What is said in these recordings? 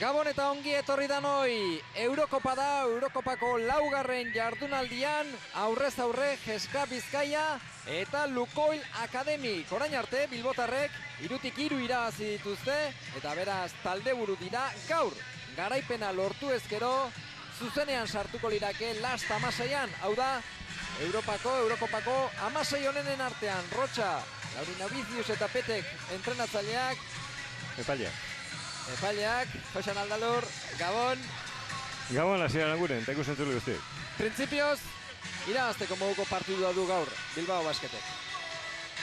Gabon eta ongi etorri danoi, Eurokopa da, Eurokopako laugarren jardunaldian, aurrez aurre Jeska Bizkaia eta Lukoil Akademik. Orain arte, bilbotarrek 3-2 irabazi dituzte, eta beraz taldeburu dira gaur. Garaipena lortu ezkero, zuzenean sartuko lirake last 16an, hau da, Eurokopako 16 honenen artean, Rotxa, Laurina Bizius eta Petek entrenatzaileak, Epaileak, Josan Aldalur, Gabon. Gabon, hasieran guren, eta ikusten zulu guztiek. Printzipioz, irabazteko moduko partidua du gaur, Bilbao Basketek.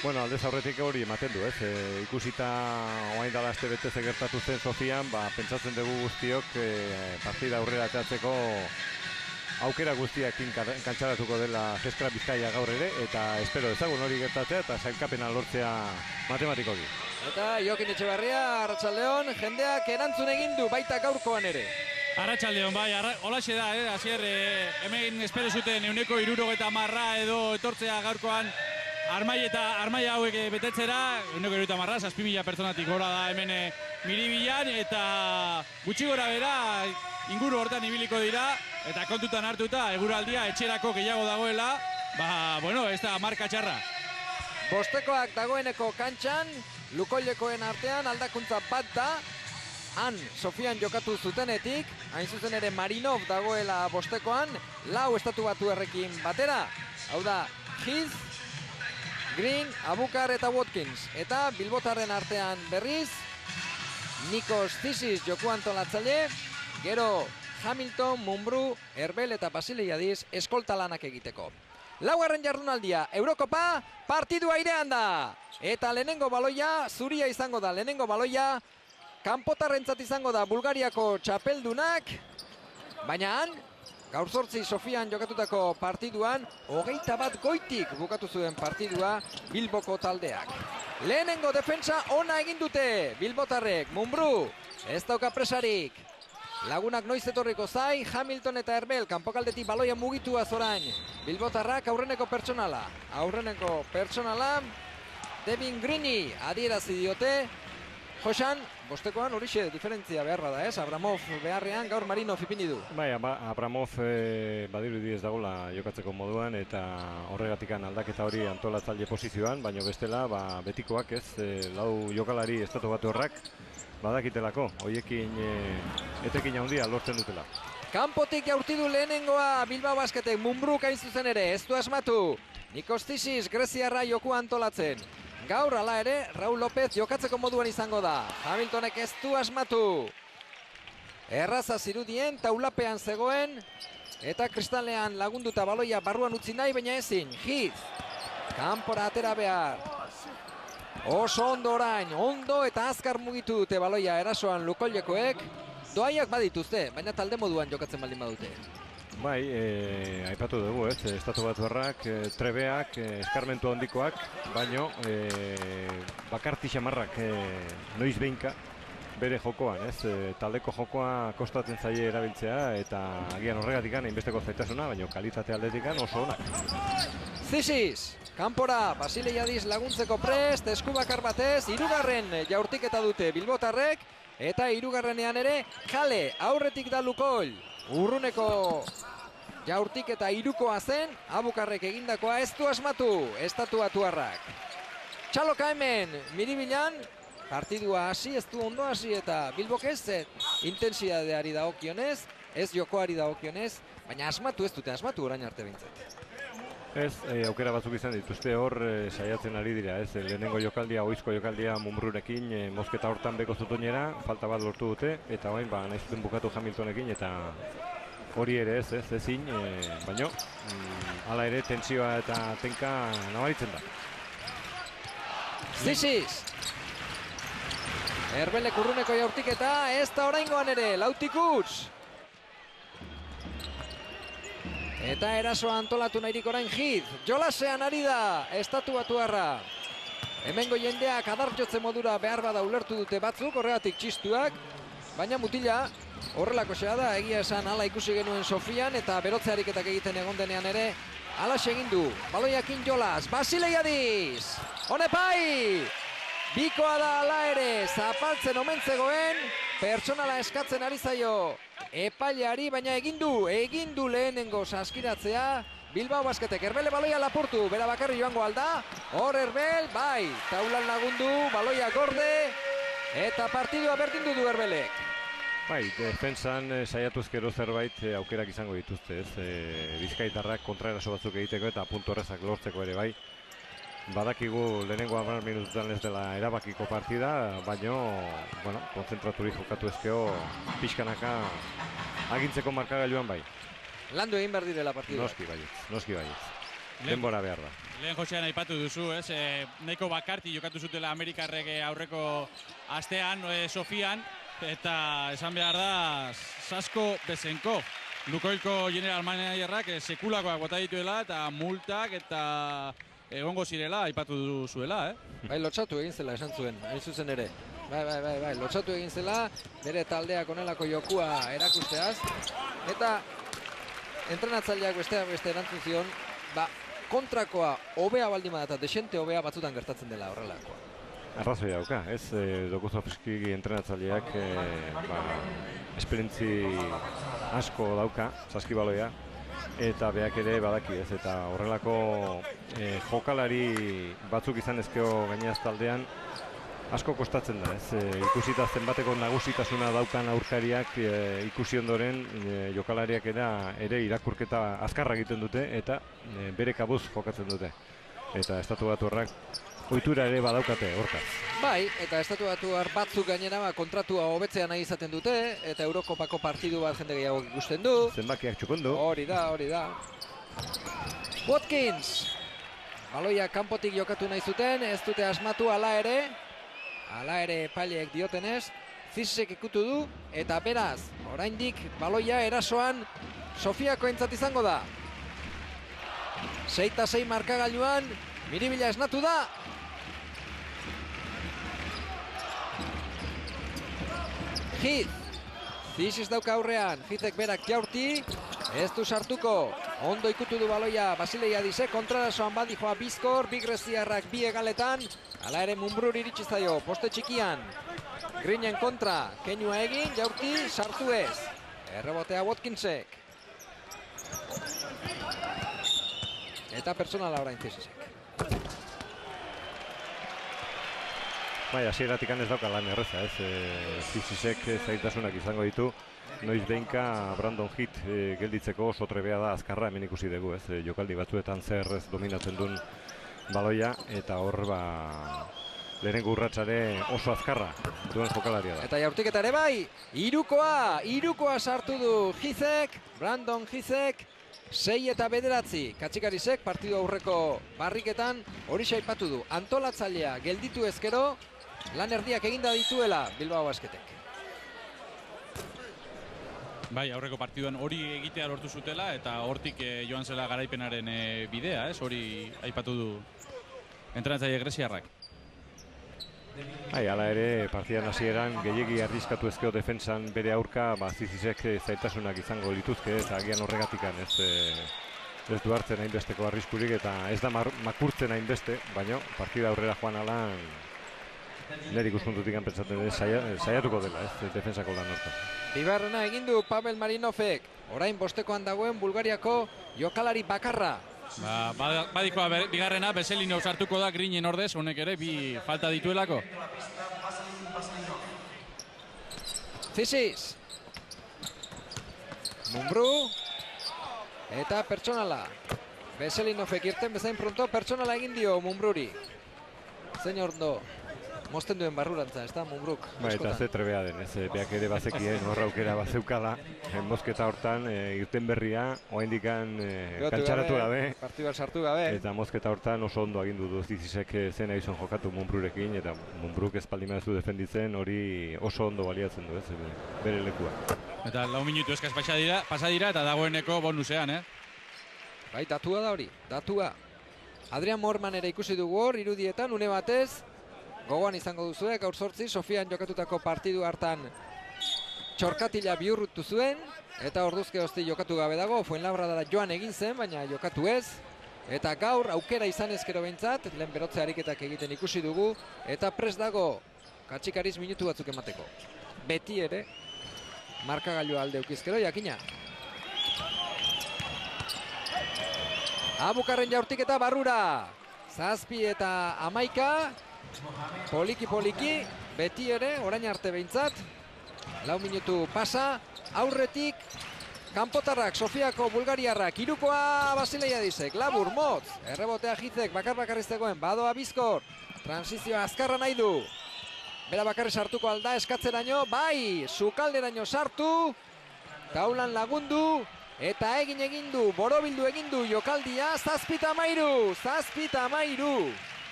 Bueno, aldez aurretik hori ematen du, ez? Ikusita oain dala aste beteze gertatu zen Sofian, pentsatzen dugu guztiok partida aurrera ateratzeko aukera guztiakin kantxaratuko dela Jeska Bizkaia gaur ere, eta espero ezagun hori gertatzea eta sailkapena lortzea matematikoki. Eta Jokin Etxebarria, Arratsaldeon, jendeak erantzun egin du baita gaurkoan ere. Arratsaldeon, bai, holaxe da, hasier, hemen espero zuten 170 edo etortzea gaurkoan armaia hauek betetzera, 170, 6.000 pertsonatik gora da hemen Miribilan, eta gutxi gora bera inguru hortan ibiliko dira, eta kontutan hartuta eguraldia etxerako gehiago dagoela, bueno, ez da marka txarra. Bostekoak dagoeneko kantxan, Lukoilekoen artean aldakuntza bat da, han Sofian jokatu zutenetik, hain zuzen ere Marinov dagoela bostekoan, 4 estatu batuarrekin batera, hau da, Heath, Green, Abukar eta Watkins, eta bilbotarren artean berriz, Nikos Zisis joku antolatzaile, gero Hamilton, Mumbrú, Herbel eta Basileiadis eskolta lanak egiteko. Laugarren jardunaldia, Eurokopa, partidua airean da! Eta lehenengo baloia, zuria izango da, lehenengo baloia, kanpotarrentzat izango da Bulgariako txapeldunak, baina han, gaur 8 Sofian jokatutako partiduan, 21 goitik bukatu zuen partidua Bilboko taldeak. Lehenengo defensa ona egin dute, Bilbotarrek, Mumbrú, ez dauka presarik. Lagunak noiz etorriko zai, Hamilton eta Herbel, kanpokaldetik baloia mugitua zorain. Bilbotarrak aurreneko pertsonala, Devin Greeni adierazi diote. Josan, bostekoan horixe diferentzia beharra da, ez? Abramov beharrean gaur Marinov ipini du. Bai, Abramov badirudi ez dagoela jokatzeko moduan, eta horregatikan aldaketa hori antolatzaile posizioan, baina bestela betikoak ez, 4 jokalari estatu batuarrak badakitelako, hoiekin etekin handia lortzen dutela. Kanpotik jaurti du lehenengoa Bilbao Basketek, Mumbruk hain zuzen ere, ez du asmatu. Nikos Zisis, Greziarra joku antolatzen. Gaur hala ere, Raul López jokatzeko moduan izango da. Hamiltonek ez du asmatu. Erraza zirudien, taulapean zegoen, eta kristallean lagunduta baloia barruan utzi nahi, baina ezin. Heath, kanpora atera behar. Oso ondo orain, ondo eta azkar mugitu dute baloia erasoan Lukoilekoek. Doaiak badituzte, baina talde moduan jokatzen baldin badute. Bai, aipatu dugu, ez, estatu batuarrak, trebeak, eskarmentu handikoak, baino bakarti xamarrak noiz behinka bere jokoan, ez, taldeko jokoa kostatzen zaie erabiltzea, eta agian horregatik hainbesteko zaitasuna, baino kalitate aldetik oso onak. Zisis, kanpora, Basileiadis laguntzeko prest, eskubakar batez, 3. jaurtiketa dute Bilbotarrek, eta 3. ere Kale, aurretik da Lukoil. Urruneko jaurtiketa 3koa zen, Abukarrek egindakoa ez du asmatu, estatu batuarrak. Txaloka hemen, Miribilan, partidua hasi, ez du ondo hasi eta Bilbok ez intentsidadeari dagokionez, ez jokoari dagokionez, baina asmatu ez dute asmatu orain arte behintzat. Ez, aukera batzuk izan dituzte hor saiatzen ari dira, ez, lehenengo jokaldia, oizko jokaldia Mumbrurekin, mosketa hortan beko zutoinera, falta bat lortu dute, eta orain nahi zuten bukatu Hamiltonekin, eta hori ere ezin, baino, hala ere tentsioa eta tenka nabaritzen da. Zisis! Herbelek urruneko jaurtiketa, ez da oraingoan ere, lautik utz! Eta erasoa antolatu nahirik orain Heath, jolasean ari da, estatu batuarra. Hemengo jendeak adarjotze modura behar bada ulertu dute batzuk, horregatik txistuak, baina mutila, horrelako da, egia esan hala ikusi genuen Sofian, eta berotze ariketak egiten egon denean ere, hala egin du, baloiakin jolas, Basileiadis, Onepai! Bikoa da ala ere, zapaltzen omen zegoen, pertsonala eskatzen ari zaio epaileari, baina egin du lehenengo saskiratzea. Bilbao Basketek, Erbele baloia lapurtu, bera bakarri joango alda, hor Erbel, bai, taulan lagundu, baloia gorde, eta partidua berdindu du Erbelek. Bai, defensan saiatuzkero zerbait aukerak izango dituzte, ez? Bizkaitarrak kontraeraso batzuk egiteko eta puntu horrezak lortzeko ere bai. Badakigu lehenengo 10 minututan ez dela erabakiko partida, baino, bueno, konzentraturik jokatu ezkeo pixkanaka agintzeko markagailuan bai. Landu egin behar direla partidua. Noski baietz. Denbora behar da. Lehen Josean aipatu duzu, ez? Nahiko bakarti jokatu zutela Amerikarrek aurreko astean, Sofian, eta esan behar da, Sasko Bezenko. Lukoilko general managerrak sekulakoak bota dituela eta multak eta egongo zirela aipatu duzuela, Bai, lotxatu egin zela esan zuen, hain zuzen ere. Bai, lotxatu egin zela, bere taldeak onelako jokua erakusteaz. Eta entrenatzaileak beste erantzun zion, kontrakoa hobea baldin bada eta desente hobea batzutan gertatzen dela horrelakoa. Arrazoi dauka, ez? Dokuzovski entrenatzaileak esperientzi asko dauka, saskibaloia, eta beak ere badaki, ez? Eta horrelako jokalari batzuk izan ezkeo gainaz taldean asko kostatzen da, ez? Ikusita zenbateko nagusitasuna daukan aurkariak ikusi ondoren jokalariak ere irakurketa azkarra egiten dute eta bere kabuz jokatzen dute. Eta Estatubatuarrak ohitura ere badaukate hortaz. Bai, eta Estatubatuar batzuk gainera kontratua hobetzea nahi izaten dute eta Eurokopako partidu bat jende gehiago ikusten du. Zenbakiak txukundu. Hori da. Watkins! Baloia kanpotik jokatu nahi zuten, ez dute asmatu ala ere epaileek diotenez, Zizek ikutu du, eta beraz, oraindik baloia erasoan Sofiako entzat izango da. 6-6 markagailuan, Miribilla esnatu da. Heath, Zizek dauka aurrean, Heathek berak jaurti, ez du sartuko, ondo ikutu du baloia Basilei Adise, kontrarasoan badijoa Bizkor, Bigreziarrak bi egaletan, hala ere Mumbruri iritsi zaio, poste txikian, Grinen kontra, keinua egin, jaurti, sartu ez, errebotea Watkinsek. Eta personala orain Zizek. Bai, hasieratik ez dauka lan erreza, ez? Zizek zaitasunak izango ditu, noiz behinka Brandon Heath gelditzeko oso trebea da azkarra hemen ikusi dugu, ez? Jokaldi batzuetan zer ez dominatzen duen baloia, eta hor lehenengo urratsare oso azkarra duen jokalaria da. Eta jaurtiketa ere bai, irukoa sartu du Heathek, Brandon Heathek, 6 eta 9, Katxikarisek partidu aurreko barriketan hori aipatu du. Antolatzailea gelditu ezkero, lan erdiak eginda dituela Bilbao Basketek. Bai, aurreko partiduan hori egitea lortu zutela eta hortik joan zela garaipenaren bidea, ez? Hori aipatu du entrenatzaile greziarrak. Bai, hala ere, partidan hasieran gehiegi arriskatu ezkeo defentsan bere aurka, Zizek zaitasunak izango lituzke eta agian horregatikan ez du hartzen hainbesteko arriskurik eta ez da makurtzen hainbeste, baina partida aurrera joan alan nire ikuspuntutik pentsatzen saiatuko dela, ez defensako lan hortan. Bigarrena egin du Pavel Marinovek, orain bostekoan dagoen Bulgariako jokalari bakarra. Badikoa bigarrena, Beselino sartuko da Grinen ordez, honek ere bi falta dituelako. Ziziz. Mumbru. Eta pertsonala. Beselinovek irten bezain pronto, pertsonala egin dio Mumbruri. Zein ondo. Mosten duen barrurantza, ez da, Mumbruk. Ba, eta ze trebea den, ez, beak ere bazekien horra aukera bazeukala, mozketa hortan, irten berria, oaindikan kantxaratu gabe. Partibal sartu gabe. Eta mozketa hortan oso ondo agindu du Zizek zena izan jokatu Mumbrurekin, eta Mumbruk ez paldimazu defenditzen hori oso ondo baliatzen du, ez, bere lekua. Eta 4 minutu eskaz pasa dira eta dagoeneko bonusean, Bai, datua da hori, datua. Adrian Morman ere ikusi dugu hor, irudietan, une batez, gogoan izango duzue, gaur 8 Sofian jokatutako partidu hartan txorkatila bihurrutu zuen, eta orduzke hosti jokatu gabe dago, Fuenlabradara joan egin zen, baina jokatu ez, Eta gaur aukera izan ezkero behintzat, lehen berotze ariketak egiten ikusi dugu, eta prest dago Katxikariz minutu batzuk emateko. Beti ere, markagailua alde eukizkero, jakina. Abukarren jaurtiketa barrura. 7 eta 11, poliki, beti ere, orain arte behintzat. 4 minutu pasa, aurretik, kanpotarrak, Sofiako bulgariarrak, irukoa Basilaiadisek, labur, motz, errebotea Hitzek, bakarriztegoen, badoa Bizkor, transizioa azkarra nahi du. Bera bakarri sartuko alda eskatzeraino, bai, sukalderaino sartu, taulan lagundu, eta egin du, borobildu egin du jokaldia, 7-13.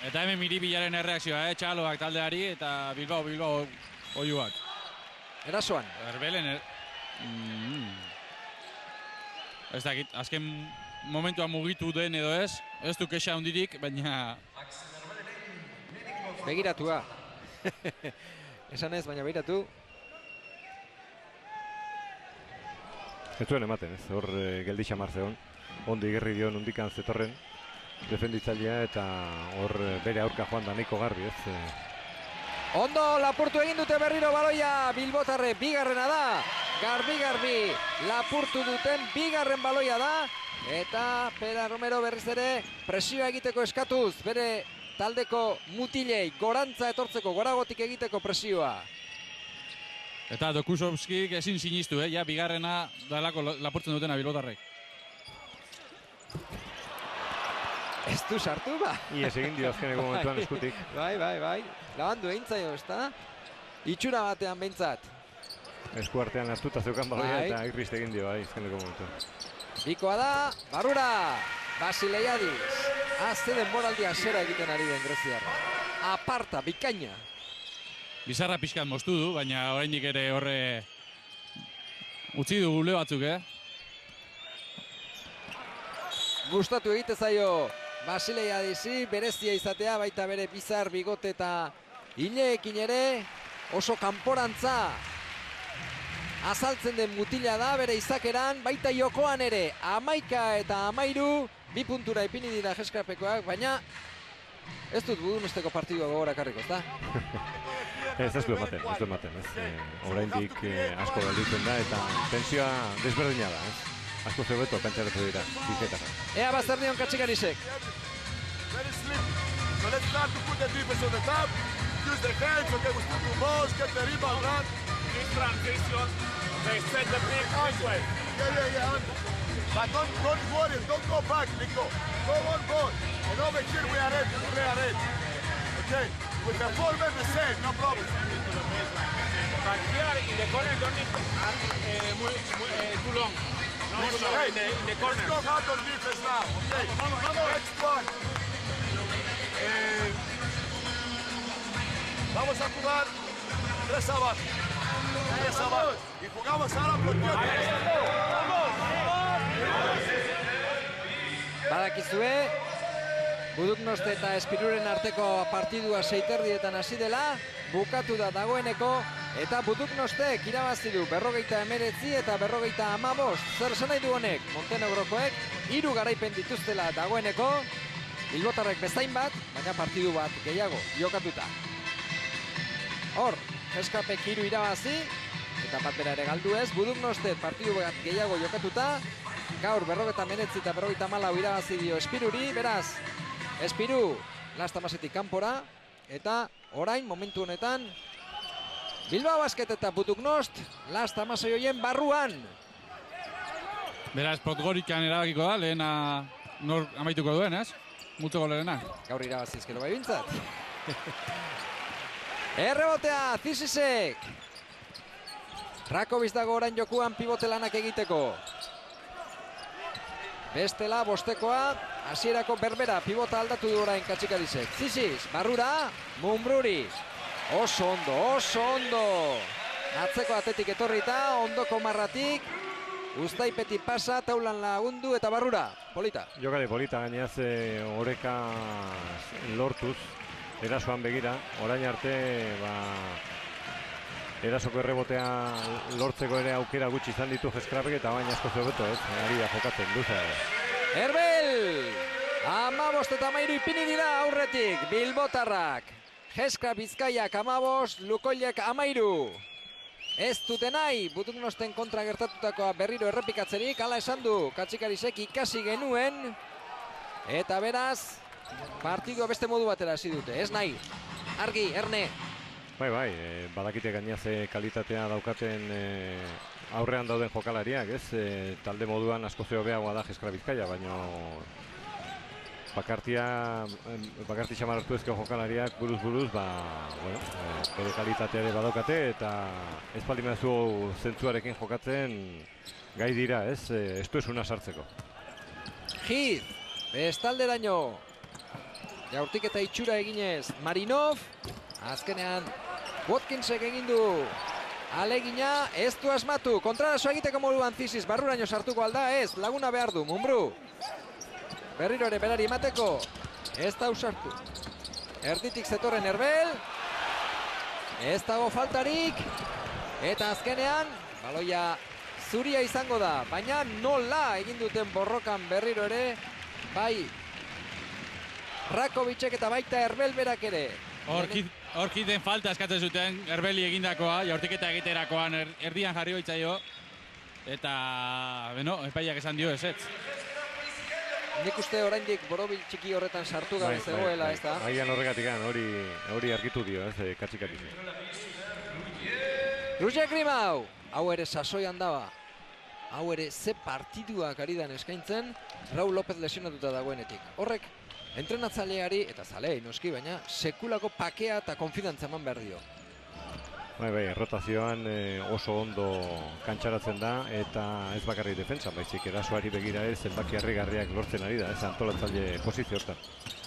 Eta hemen Miribilaren erreakzioa, txaloak taldeari, eta Bilbao oiuak. Erasoan. Erbelen, ez dakit, azken momentua mugitu den edo ez du kexa hundirik, baina... Begiratua. Esan ez, baina begiratu. Ez zuen ematen, ez, hor geldi xamar zeon. Ondi gerri dion undikan zetorren defenditzailea eta hor bere aurka joan da nahiko garbi, ez. Ondo lapurtu egin dute berriro baloia, Bilbotarre bigarrena da. Garbi, lapurtu duten bigarren baloia da. Eta Pera Romero berriz ere presioa egiteko eskatuz, bere taldeko mutilei gorantza etortzeko, goragotik egiteko presioa. Eta Dokusovskik ezin sinistu, ja bigarrena dalako lapurtzen dutena Bilbotarrek. Ez du sartu, ba? Ies egin dio azkeneko momentuan eskutik. Bai. Labandu egin zaio, ezta? Itxura batean behintzat. Esku artean hartuta zeukan baloia eta irrist egin dio, azkeneko momentuan. Bikoa da, barrura, Basilaiadis. Azte denboraldia zera egiten ari den greziarra. Aparta, bikaina. Bizarra pixkat moztu du, baina oraindik ere horre utzi du gule batzuk, Gustatu egite zaio Basilaiadisi, berezia izatea, baita bere bizar, bigote eta hileekin ere, oso kanporantza azaltzen den mutila da, bere izakeran, baita jokoan ere, 11 eta 13, 2 puntura ipini dira Jeskrapekoak, baina ez dut Budunosteko partidua gogora karriko, ezta? Ez du ematen, oraindik asko galditzen da eta tensioa desberdina da, Asko zebeto kantxaratu dira, bizkaitarra. Ea bazter dion Katxikarisek. Very slim. So let's start to put the defense on the top. Use the hands, okay, we still do balls, get the rebound, run. This transition, they set the pick this way. Yeah. But don't worry, don't go back, Nico. Go on board. And over here we are ready, Okay, with the four men the same, no problem. But here in the corner don't need too long. Hey, in the corner. Let's go hard on defense now, okay? Next one. Vamos a jugar 3 abajo. 3 abajo. Y jugamos ahora bloqueo. Badakizue, Buduknoste eta Espiruren arteko partidua 6:30 hasi dela, bukatu da dagoeneko, eta Buduknostek irabazi du 49 eta 55. Zer esan nahi du honek? Montenegrokoek 3 garaipen dituztela dagoeneko, Bilbotarrek bezain bat, baina partidu bat gehiago jokatuta. Hor, Eskapek 3 irabazi, eta bat bera ere galdu ez, Buduknostek partidu bat gehiago jokatuta, gaur 49 eta 54 irabazi dio Espiruri, beraz, Espiru Lastamasetik kanpora, eta orain momentu honetan Bilbao Basket eta Buduknost Lastamasei hoien barruan. Beraz, Podgorikan erabakiko da, lehena nor amaituko duen, Multzo golerena. Gaur irabazizkero bai bintzat. Errebotea, Zisisek. Rakovic dago orain jokuan pivote lanak egiteko. Bestela, bostekoa, hasierako berbera, pibota aldatu du orain Katxikarisek. Zisis, barrura, Mumbruri. Oso ondo. Atzeko atetik etorrita, ondoko marratik. Uztaipeti pasa, taulan lagundu eta barrura. Polita. Jokale polita, gainaz oreka lortuz. Erasoan begira, orain arte, erasoko errebotea lortzeko ere aukera gutxi izan ditu Jeskrapek eta baina asko zebeto, ari da jokatzen duza. Herbel! 15-13 ipini dira aurretik, Bilbotarrak. Jeska Bizkaiak 15, Lukoilek 13. Ez dute nahi, Buduñnosten kontra gertatutakoa berriro errepikatzerik, hala esan du, Katxikarisek ikasi genuen. Eta beraz, partidua beste modu batera hasi dute, ez nahi. Argi, Erne. Bai, badakite gaina ze kalitatea daukaten aurrean dauden jokalariak, ez? Talde moduan asko hobeagoa da Jeska Bizkaia, baina bakarti xamar hartu ezko jokalariak buruz, bere kalitatea ere badaukate, eta ez palimazu zentzuarekin jokatzen gai dira, ez? Estu esuna sartzeko. Hit, bestalderaino. Jaurtik eta itxura eginez, Marinov, azkenean Watkinsek egin du alegina, ez du asmatu, kontrarazo egiteko moduan Zisis, barruraino sartuko alda, ez, laguna behar du, Mumbrú. Berriro ere berari emateko, ez da usartu. Erditik zetorren Erbel, ez dago faltarik, eta azkenean, baloia zuria izango da, baina nola egin duten borrokan berriro ere, bai Rakovicek eta baita Erbel berak ere. Horki den falta eskatzen zuten Erbeli egindakoa, jaurtiketa egiterakoan erdian jarri baitzaio. Eta, epaiak esan dio ezetz. Nik uste oraindik borobil txiki horretan sartu gabe zegoela, ez da? Agian horregatik hori argitu dio, ez, Katxikarik. Rusiak Grimau, hau ere sasoian daba. Hau ere ze partiduak ari dan eskaintzen, Raul López lesionatuta dagoenetik. Horrek, entrenatzaileari, eta zalei noski, baina sekulako pakea eta konfidantza eman behar dio. Bai, rotazioan oso ondo kantxaratzen da, eta ez bakarrik defentsa, baizik erasoari begira ez zenbaki harrigarriak lortzen ari da, ez antolatzaile posizio hortan.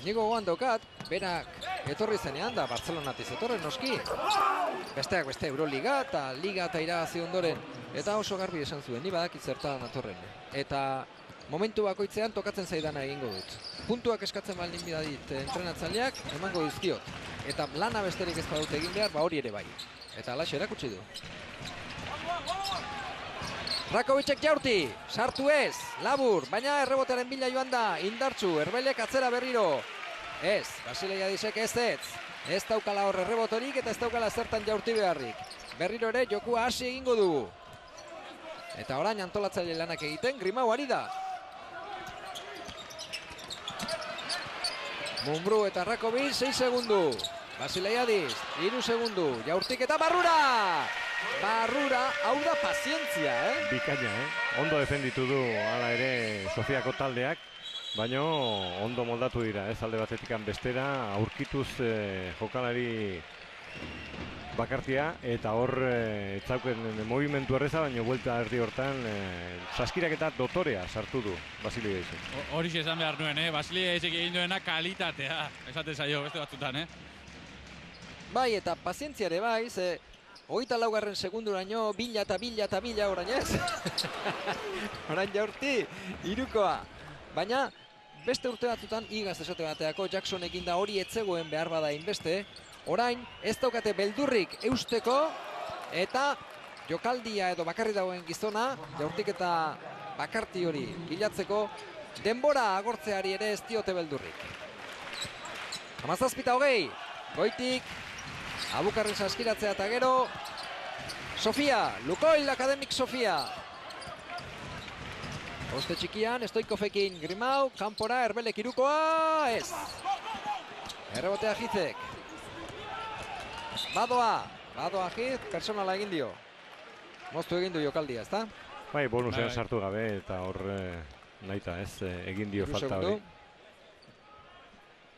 Nigo gogoan daukat, berak etorri zenean da Bartzelonatiz etorren noski. Besteak beste Euroliga eta Liga eta irabazi ondoren. Eta oso garbi esan zuen, ni badakit zertan atorren. Eta momentu bakoitzean tokatzen zaidana egingo dut. Puntuak eskatzen baldin bidadit entrenatzaileak emango dizkiot. Eta lana besterik ez badut egin behar, hori ere bai. Eta alaxe erakutsi du. Rakovicek jaurti, sartu ez, labur, baina errebotearen bila joan da, indartsu, Erbelek atzera berriro. Ez, Basiliadisek ez daukala hor errebotorik eta ez daukala zertan jaurti beharrik. Berriro ere jokua hasi egingo dugu. Eta orain antolatzaile lanak egiten, Grimau ari da. Mumbrú eta Rakovic, 6 segundu. Basiliadis, 3 segundu, jaurtik eta Barrura! Barrura, hau da pazientzia, Bikaina, Ondo defenditu du hala ere Sofiako taldeak, baina ondo moldatu dira, alde batetikan bestera, aurkituz jokalari bakartia, eta hor etzauken movimentu erreza, baina buelta erdi hortan saskirak eta dotorea sartu du Basiliadisek. Hori esan behar nuen, Basiliadisek egin duena kalitatea, esaten zaio beste batzutan, Bai, eta pazientzia ere bai, ze 24. segunduraino, bila orain ez. Orain jaurti, irukoa. Baina, beste urte batzutan, igaz esote bateako, Jackson egin da hori etzegoen behar bada inbeste. Orain, ez daukate beldurrik eusteko, eta jokaldia edo bakarri dagoen gizona, jaurtik eta bakarti hori bilatzeko, denbora agortzeari ere ez diote beldurrik. 17-20, goitik, Abukarri saskiratzea eta gero, Sofia, Lukoil Akademik Sofia. Poste txikian, Stoikovekin Grimau, kanpora, Erbelek irukoa, ez. Errebotea Hizek. Badoa Hiz, personala egin dio. Moztu egin du jokaldia, ezta? Bai, bonusean sartu gabe eta hor nahita ez, egin dio falta hori.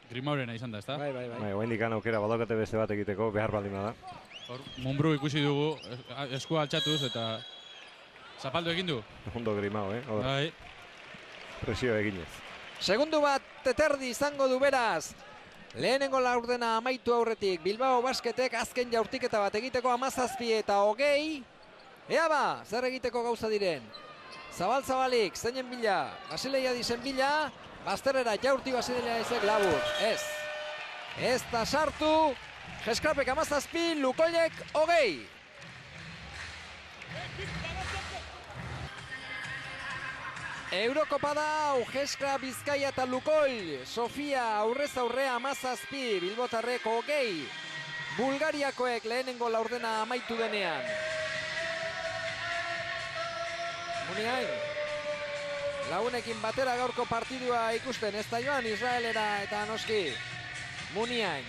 Grimaurena izan da, ezta? Bai. Oendikan aukera badaukate beste bat egiteko, behar baldin da. Hor, Mumbrú ikusi dugu, eskua altxatuz eta zapaldu egin du. Ondo Grimau, Bai. Presio eginez. Segundu bat eterdi izango du beraz. Lehenengo laurdena amaitu aurretik, Bilbao Basketek azken jaurtiketa bat egiteko 17 eta 20. Ea ba, zer egiteko gauza diren. Zabalik, zeinen bila, Basiliadisen bila, Bazterrera jaurti Basiliadisek labur, ez. Ez da sartu, Jeskrapek 17, Lukoilek 20. Eurokopa da, Ujeska, Bizkaia eta Lukoil. Sofia aurrez aurre 17, Bilbotarrek 20. Bulgariakoek lehenengo laurdena amaitu denean. Muniain, lagunekin batera gaurko partidua ikusten, ez da joan Israelera eta noski. Muniain.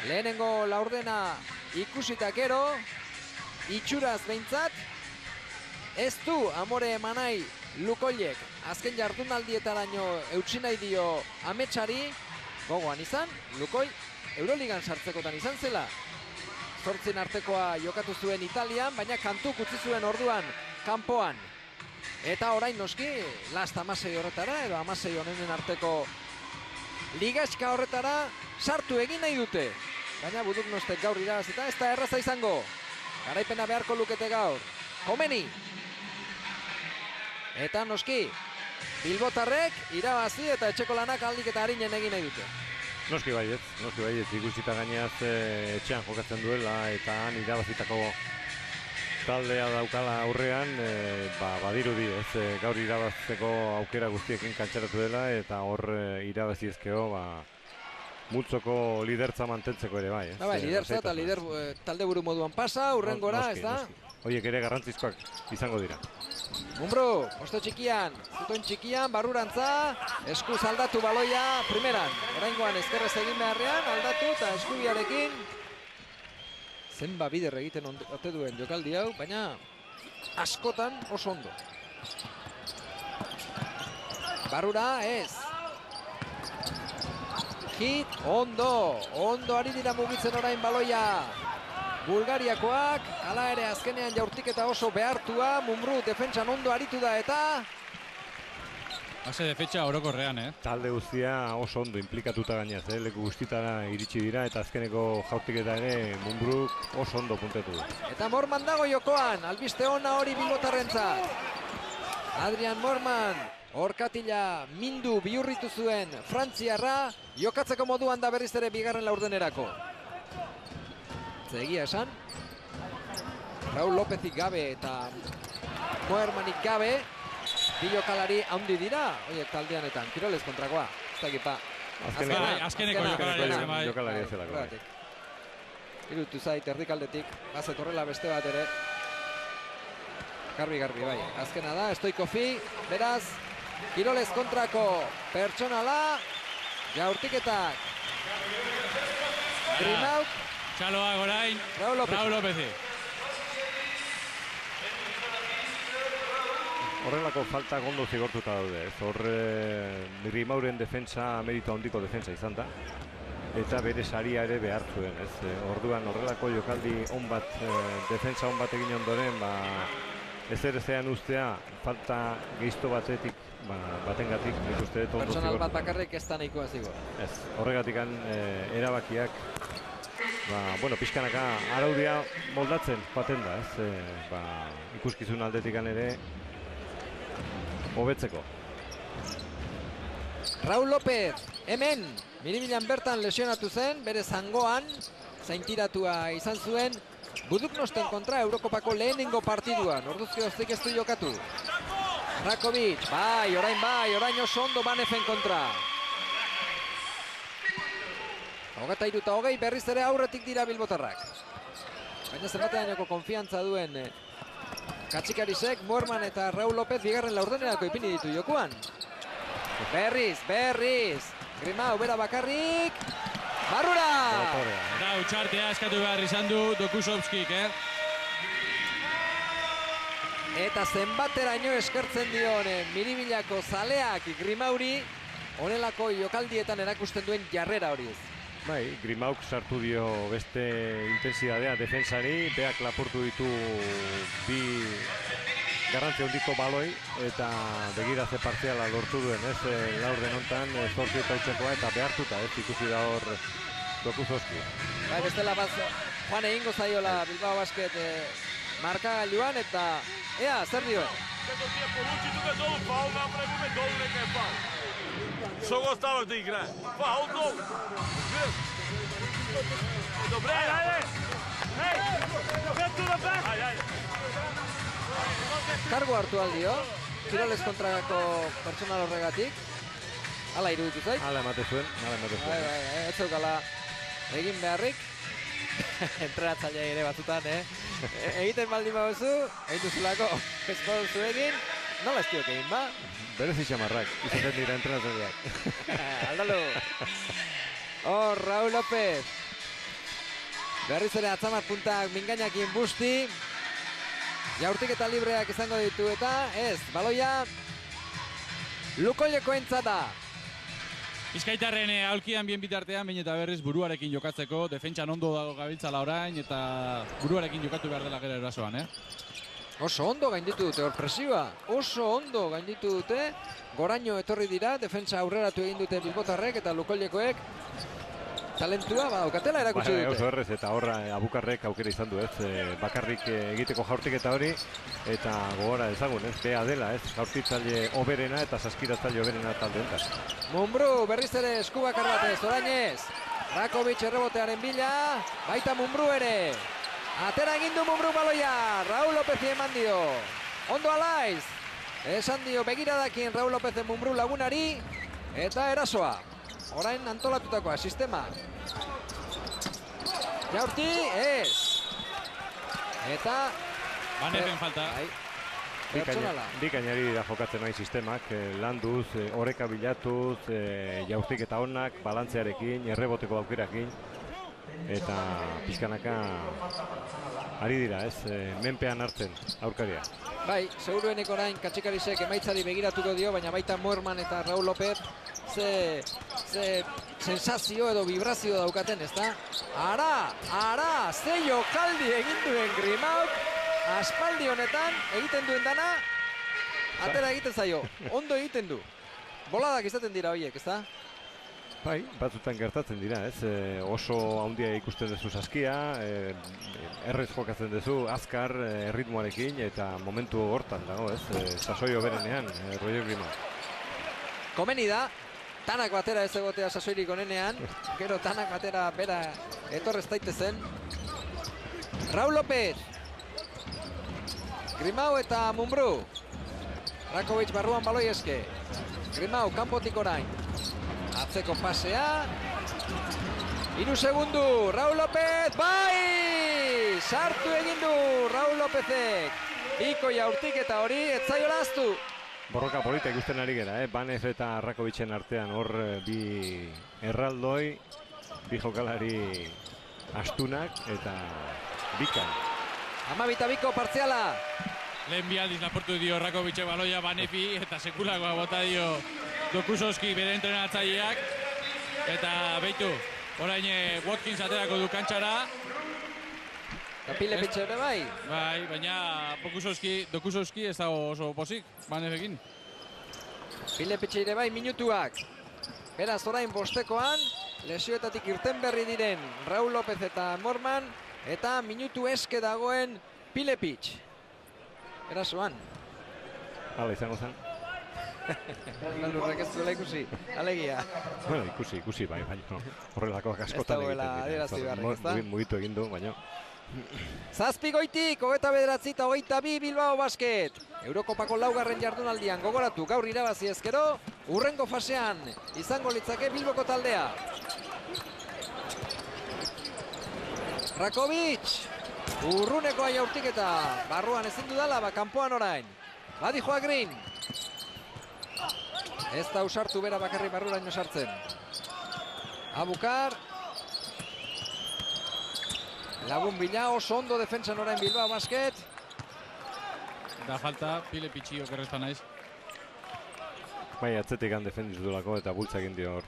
Lehenengo laurdena ikusita gero, itxuraz behintzat, ez du amore emanai Lukoilek azken jardunaldietaraino eutsi nahi dio ametsari, gogoan izan, Lukoil Euroligan sartzekotan izan zela. 8 artekoa jokatu zuen Italian, baina kantuk utzi zuen orduan kanpoan. Eta orain noski, last 16 horretara, edo 16 honenen arteko ligaxka horretara sartu egin nahi dute. Baina Buduknostek gaur irabazita, ez da erraza izango. Garaipena beharko lukete gaur. Komeni. Eta noski, Bilbotarrek irabazi eta etxeko lanak aldik eta harinen egin nahi dute. Noski baiet, ikusita gainaz etxean jokatzen duela eta han irabazitako taldea daukala aurrean, badirudi ez, gaur irabazteko aukera guztiekin kantxaratu dela eta hor irabaziezkeo multzoko lidertza mantentzeko ere bai. Lidertza eta lider talde buru moduan pasa, urrengora, ez da? Horiek ere garrantzizkoak izango dira. Mumbru, posto txikian, zutuen txikian, barrurantza, eskuz aldatu baloia, primeran. Oraingoan ezkerrez egin beharrean, aldatu eta eskubiarekin. Zenba bider egiten ote duen jokaldi hau, baina askotan oso ondo. Barrura, ez. Hit, ondo ari dira mugitzen orain baloia. Bulgariakoak, hala ere azkenean jaurtiketa oso behartua, Mumbru defentsan ondo aritu da eta... Hase defentsa orokorrean, Talde guztia oso ondo implikatuta gainaz, leku guztitara iritsi dira eta azkeneko jaurtiketa ere Mumbruk oso ondo puntetu du. Eta Morman dago jokoan, albiste ona hori Bilbotarrentzat. Adrian Morman, orkatila mindu bihurritu zuen Frantziarra, jokatzeko moduan da berriz ere bigarren laurdenerako. Egia esan, Raul Lopezik gabe eta Moermanik gabe, bi jokalari handi dira, oiek taldeanetan, Kirolez kontrakoa, ez dakipa. Azkeneko jokalari ez zelako. Irutu zait, erdikaldetik, bazet horrela beste bat ere. Garbi, bai. Azkena da, Stoikofi, beraz, Kirolez kontrako pertsonala, jaurtiketak. Grimauk, Txaloak orain, Raul Lopezi. Horrelako falta ondo zigortuta daude, ez? Hor Grimauren defentsa, merito handiko defentsa izan da. Eta bere saria ere behar zuen, ez? Orduan horrelako jokaldi on bat, defentsa on bat egin ondoren, ezean ustea falta gehisto batetik, batengatik, nik uste dut ondo zigortu. Personal bat bakarrik ez da nahikoa zigor. Ez, horregatik erabakiak, pixkanaka araudia moldatzen baten da, ez? Ikuskizun aldetik ere hobetzeko. Raul López, hemen, Miribilan bertan lesionatu zen, bere zangoan, zaintiratua izan zuen, Buduknosten kontra Eurokopako lehenengo partiduan, orduzki oztik ez du jokatu. Rakovic, orain oso ondo Banefen kontra. 23-20 berriz ere aurretik dira Bilbotarrak. Baina zenbateaneko konfiantza duen Katxikarisek, Moerman eta Raul López bigarren laurdenerako ipini ditu jokuan. Berriz, Grimau bera bakarrik, barrura! Da, utxartea eskatu behar izan du Dokusovskik, Eta zenbateraino eskertzen dion Miribilako zaleak Grimauri, honelako jokaldietan erakusten duen jarrera hori ez. Grimauk sartu dio beste intensidadea defensari, beak lapurtu ditu bi garrantzi handiko baloi eta begiratze partziala lortu duen, ez? Laurden hontan zortzi eta utxekoa eta behartuta, ez? Ikusi da hor Dokuzovski. Bestela joan egingo zaiola Bilbao Basket markagailuan eta ea, zer dioen? Só gostava de igrar. Faul novo. Dobré. Hey! Get to the back. kargo hartu aldio, Kirolez kontrako pertsonal horregatik. Hala iruditu zait. Hala emate zuen. Ez zeukala egin beharrik. Entrenatzailea ere batzutan, egiten baldin baduzu, egin duzulako, ez baduzu egin, nola ez diok egin, ba? Berezi xamarrak, izaten dira entrenatzaileak. Aldalu. Raúl López. Berriz ere atzamar puntak mingainekin busti. Jaurtiketa libreak izango ditu eta ez, baloia Lukollekoentzat da. Bizkaitarren aulkian bien bitartean, baina eta berriz buruarekin jokatzeko, defentsan ondo dago gabiltzala orain, eta buruarekin jokatu behar dela gero erasoan, Oso ondo gainditu dute hor presioa, oso ondo gainditu dute, goraino etorri dira, defentsa aurreratu egin dute bilbotarrek eta Lukollekoek talentua badaukatela erakutsi dute. Oso errez eta horra Abukarrek aukera izan du, bakarrik egiteko jaurtiketa hori, eta gogora ezagun, bea dela, jaurtitzaile oberena eta saskiratzaile oberena talde enten. Mumbrú berriz ere eskubakar batez, orainez. Rakovic errebotearen bila, baita Mumbrú ere. Atera egin du Mumbrú baloia, Raúl López eman dio. Ondo alaiz, esan dio begiradakin Raúl López Mumbrú lagunari, eta erasoa. Orain antolatutakoa, sistema. Jaurti, ez. Eta... Banepen falta. Bikainari dira jokatzen nahi sistemak, landuz, oreka bilatuz, jaurtik eta onak, balantzearekin, erreboteko aukerakin, eta pixkanaka ari dira, menpean hartzen aurkaria. Bai, seguruenik orain Katxikarisek emaitzari begiratuko dio, baina baita Moerman eta Raúl López ze sensazio edo vibrazio daukaten, ezta? Ara, ze jokaldi egin duen Grimauk, aspaldi honetan egiten duen dana, atera egiten zaio, ondo egiten du. Boladak izaten dira horiek, ezta? Bai, batzutan gertatzen dira, oso handia ikusten duzu saskia, errez jokatzen duzu, azkar, ritmoarekin, eta momentu hortan dago, sasoi oberenean, Roger Grimauk. Komeni da, tanak batera ez egotea sasoirik onenean, gero tanak batera bera etorrez daitezen. Raúl López, Grimau eta Mumbrú. Rakovic barruan baloi eske. Grimau kanpotik orain. Atzeko pasea. 3 segundu, Raúl López, bai! Sartu egin du Raúl Lópezek. Biko jaurtik eta hori, etzaiola aztu. Borroka polita ikusten ari gera, Banez eta Rakovicen artean hor bi erraldoi, bi jokalari astunak eta bikan. 12 partziala. Lehen bi aldiz laportu dio Rakovic baloia Banefi eta sekulakoa bota dio Dokusoski bere entrenatzaileak. Eta beitu, orain Watkins aterako du kantxara. Kapile pitxe ere bai. Bai, baina Dokusoski ez dago oso pozik, Banefekin. Pile pitxe ere bai minutuak. Beraz orain bostekoan, lesioetatik irten berri diren Raúl López eta Moerman, eta minutu eske dagoen Pile pitx. Erasoan. Hala izango zen. Lurrek ez duela ikusi, alegia. Bueno, ikusi, bai, baina horrelakoak askotan egiten dira. Mugitu egin du, baina... Zazpi goitik, 29 eta 22 Bilbao Basket. Eurokopako laugarren jardunaldian gogoratu gaur irabazi ezkero, hurrengo fasean izango litzake Bilboko taldea. Rakovic, urrunekoa jaurtik eta barruan ezin dudala, kanpoan orain. Badi joa Green. Ez da usartu bera bakarri barruraino sartzen. Abukar. Lagun bila, oso ondo defentsan orain Bilbao Basket. Da falta, Pile pitxio kerrezta naiz. Bai, atzetik han defenditu dulako eta bultza egin dio hor.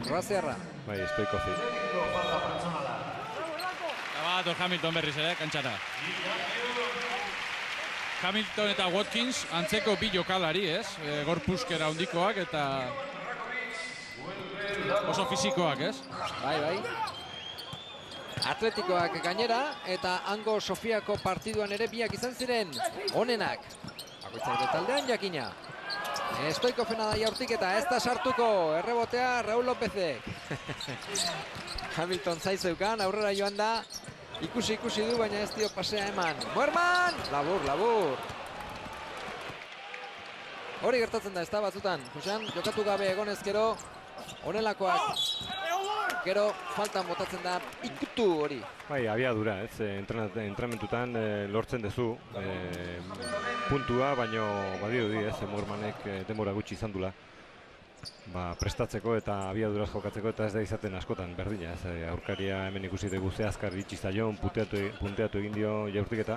Roaziarra. Bai, Stoikovic. Bat, Hamilton berriz ere, kantxara. Hamilton eta Watkins antzeko bi jokalari, gorpuskera handikoak eta oso fizikoak, Bai. Atletikoak gainera, eta hango Sofiako partiduan ere biak izan ziren onenak. Bakoitzak taldean jakina. Stoikofena da jaurtik eta ez da sartuko, errebotea Raúl Lópezek. Hamilton zaizeukan, aurrera joan da, ikusi du, baina ez dio pasea eman. Moerman! Labur. Hori gertatzen da, ez da batzutan. Josean, jokatu gabe egonez gero, honelakoak, gero faltan botatzen da ikutu hori. Bai, abiadura, ez, entrenamentutan lortzen duzu puntua, baino badirudi, ez, Moermanek denbora gutxi izan dula. Prestatzeko eta abiaduraz jokatzeko eta ez da izaten askotan berdina, ez, aurkaria hemen ikusi dugu ze azkar iritsi zaion, punteatu egin dio jaurtiketa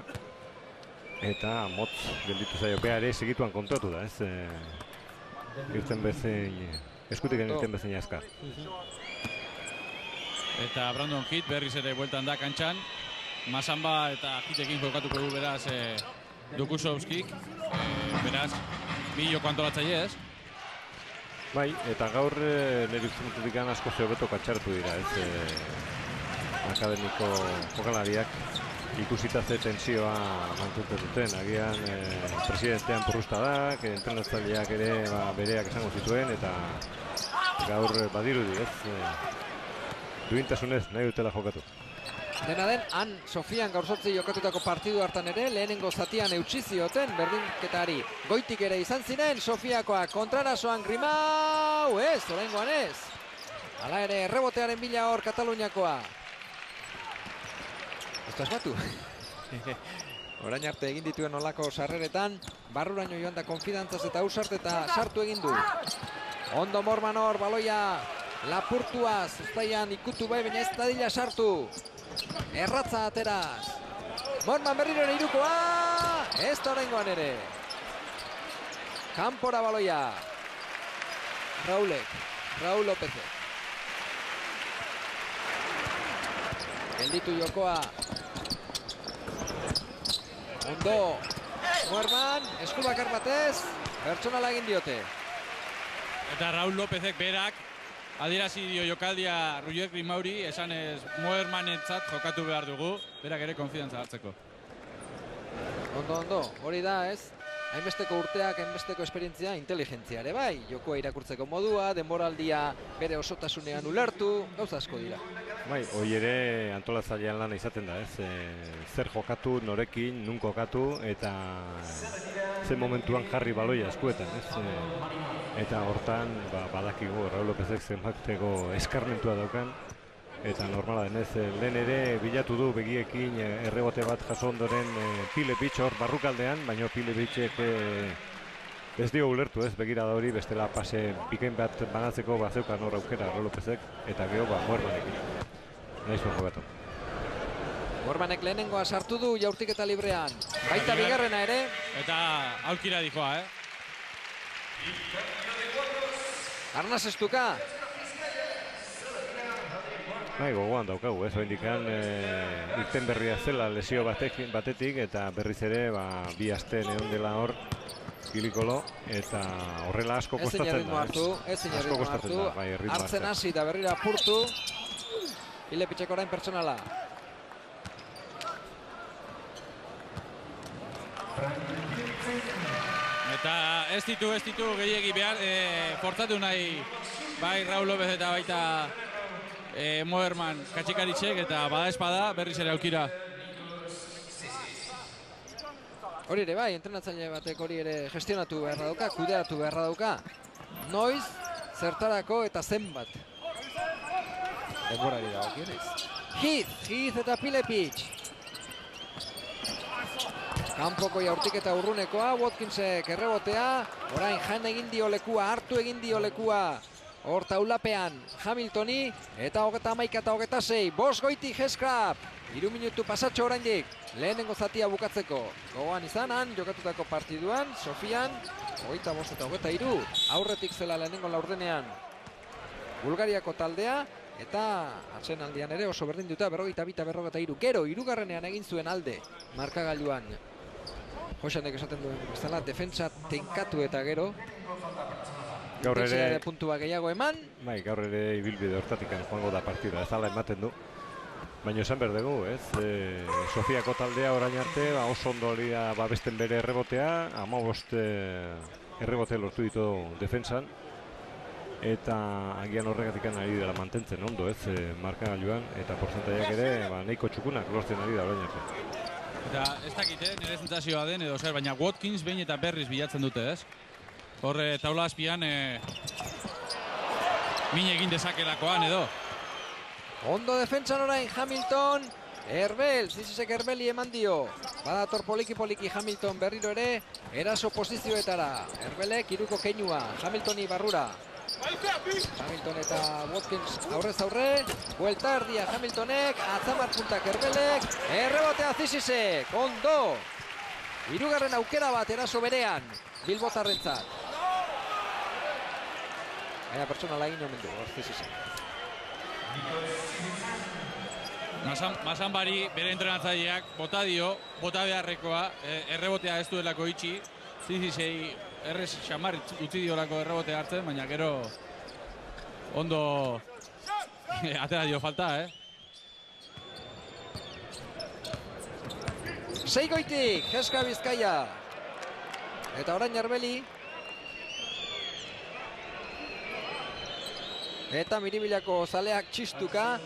eta motz gelditu zaio beare segituan kontratu da, ez, irten bezein, eskutik irten bezein azkar. Eta Brandon Hit berriz ere bueltan da kantxan, Masamba eta Hitekin jokatuko du beraz Dukusovskik, beraz, bi joko antolatzaile ez? Bai, eta gaur nire ustemututik asko zehobeto katxartu dira, ez, akademiko jokalariak ikusita ze tensioa mantentzen duten, agian presidentean porrustadak, entrenatzaileak ere bereak esango zituen, eta gaur badirudi, ez, duintasunez nahi dutela jokatu. Dena den, han Sofian gaur sortzi jokatutako partidu hartan ere, lehenengo zatian eutsi zioten berdinketari. Goitik ere izan ziren, Sofiakoak kontrarasoan Grimau, ez, oraingoan ez. Hala ere, errebotearen bila hor Kataluniakoa. Ez da asmatu. Orain arte egin dituen olako sarreretan, barruraino joan da konfidantzaz eta ausart eta sartu egin du. Ondo Moerman hor, baloia lapurtuaz, ustaian ikutu bai, baina ez dadila sartu. Erratza ateraz. Moerman berriro ere irukoa, ez da oraingoan ere. Kanpora baloia. Raul Lópezek. Gelditu jokoa. Ondo. Moerman, eskubakar batez, pertsonala egin diote. Eta Raul Lópezek berak adierazi dio jokaldia Roger Grimauri, esanez Moermanentzat jokatu behar dugu, berak ere konfidantza hartzeko. Ondo, hori da ez, hainbesteko urteak, hainbesteko esperientzia, inteligentzia ere bai, jokoa irakurtzeko modua, denboraldia bere osotasunean ulertu, gauza asko dira. Bai, hori ere antolatzailean lana izaten da, ez, zer jokatu, norekin, nun jokatu, eta zen momentuan jarri baloia eskuetan, ez, eta hortan badakigu Raul Lópezek zenbateko eskarmentua daukan, eta normala denez, lehen ere bilatu du begiekin errebote bat jaso ondoren Pilepic hor barrukaldean, baina Pilepicek ez dio ulertu, ez, begirada hori bestela pase bikain bat banatzeko bazeukan hor aukera Raul Lópezek, eta gero Moermanekin. Nahi zuen jokatu. Moermanek lehenengoa sartu du jaurtiketa librean, baita bigarrena ere. Eta aukira dijoa, Arnaz estuka. Bai, gogoan daukagu, ez, oindikan irten berria zela lesio batetik, eta berriz ere bi aste egon dela hor Kilikolo, eta horrela asko kostatzen da. Ez zinen ritmo hartu, hartzen hasi da berrira apurtu. Pilepicek orain pertsonala. Eta ez ditu gehiegi behar, portatu nahi bai Raul López eta baita Moerman Katxikaritxek, eta bada espada berriz ere aukira. Hori ere bai, entrenatzaile batek hori ere gestionatu beharra dauka, kudeatu beharra dauka. Noiz, zertarako eta zenbat. Denborari dagokionez. Heath eta Pilepic. Kanpoko jaurtiketa urrunekoa, Watkinsek errebotea, orain jan egin dio lekua, hartu egin dio lekua. Hor taulapean Hamiltoni, eta 31 eta 26, Bost Goitik Heskrap. 3 minutu pasatxo oraindik, lehenengo zatia bukatzeko. Gogoan izan, han jokatutako partiduan, Sofian, 25 eta 23, aurretik zela lehenengo laurdenean Bulgariako taldea, eta atsenaldian ere oso berdin duta, 42 eta 43. Gero, hirugarrenean egin zuen alde, markagailuan. Josanek esaten duen bezala, defentsa tenkatu eta gero, gaur ere puntua gehiago eman. Bai, gaur ere ibilbide hortatik joango da partida, ez ala ematen du. Baina esan behar dugu, ez? Sofiako taldea orain arte, oso ondo hori babesten bere errebotea, 15 errebote lortu ditu defentsan. Eta agian horregatik ari dela mantentzen ondo, ez? Markagailuan, eta portzentaiak ere nahiko txukunak lortzen ari da orain arte. Eta ez dakit, nire sentsazioa den edo zer, baina Watkins behin eta berriz bilatzen dute, ez? Horre taula azpian min egin dezakelakoan edo. Ondo defentsan orain Hamilton. Herbel, Zizisek Herbeli eman dio. Badator poliki-poliki Hamilton berriro ere eraso posizioetara. Herbelek iruko keinua, Hamiltoni barrura. Hamilton eta Watkins aurrez aurre. Buelta erdia Hamiltonek, atzamar puntak Herbelek. Errebotea Zizisek, ondo. Hirugarren aukera bat eraso berean, bilbotarrentzat. Baina pertsonala egin omen du, Zizisek. Masanbari bere entrenatzaileak bota dio, bota beharrekoa, errebotea ez duelako itxi. Zizisei errez xamar utzi diolako errebotea hartzen, baina gero ondo atera dio falta, Seigoitik, Jeska Bizkaia. Eta orain Herbeli. Eta Miribilako zaleak txistuka.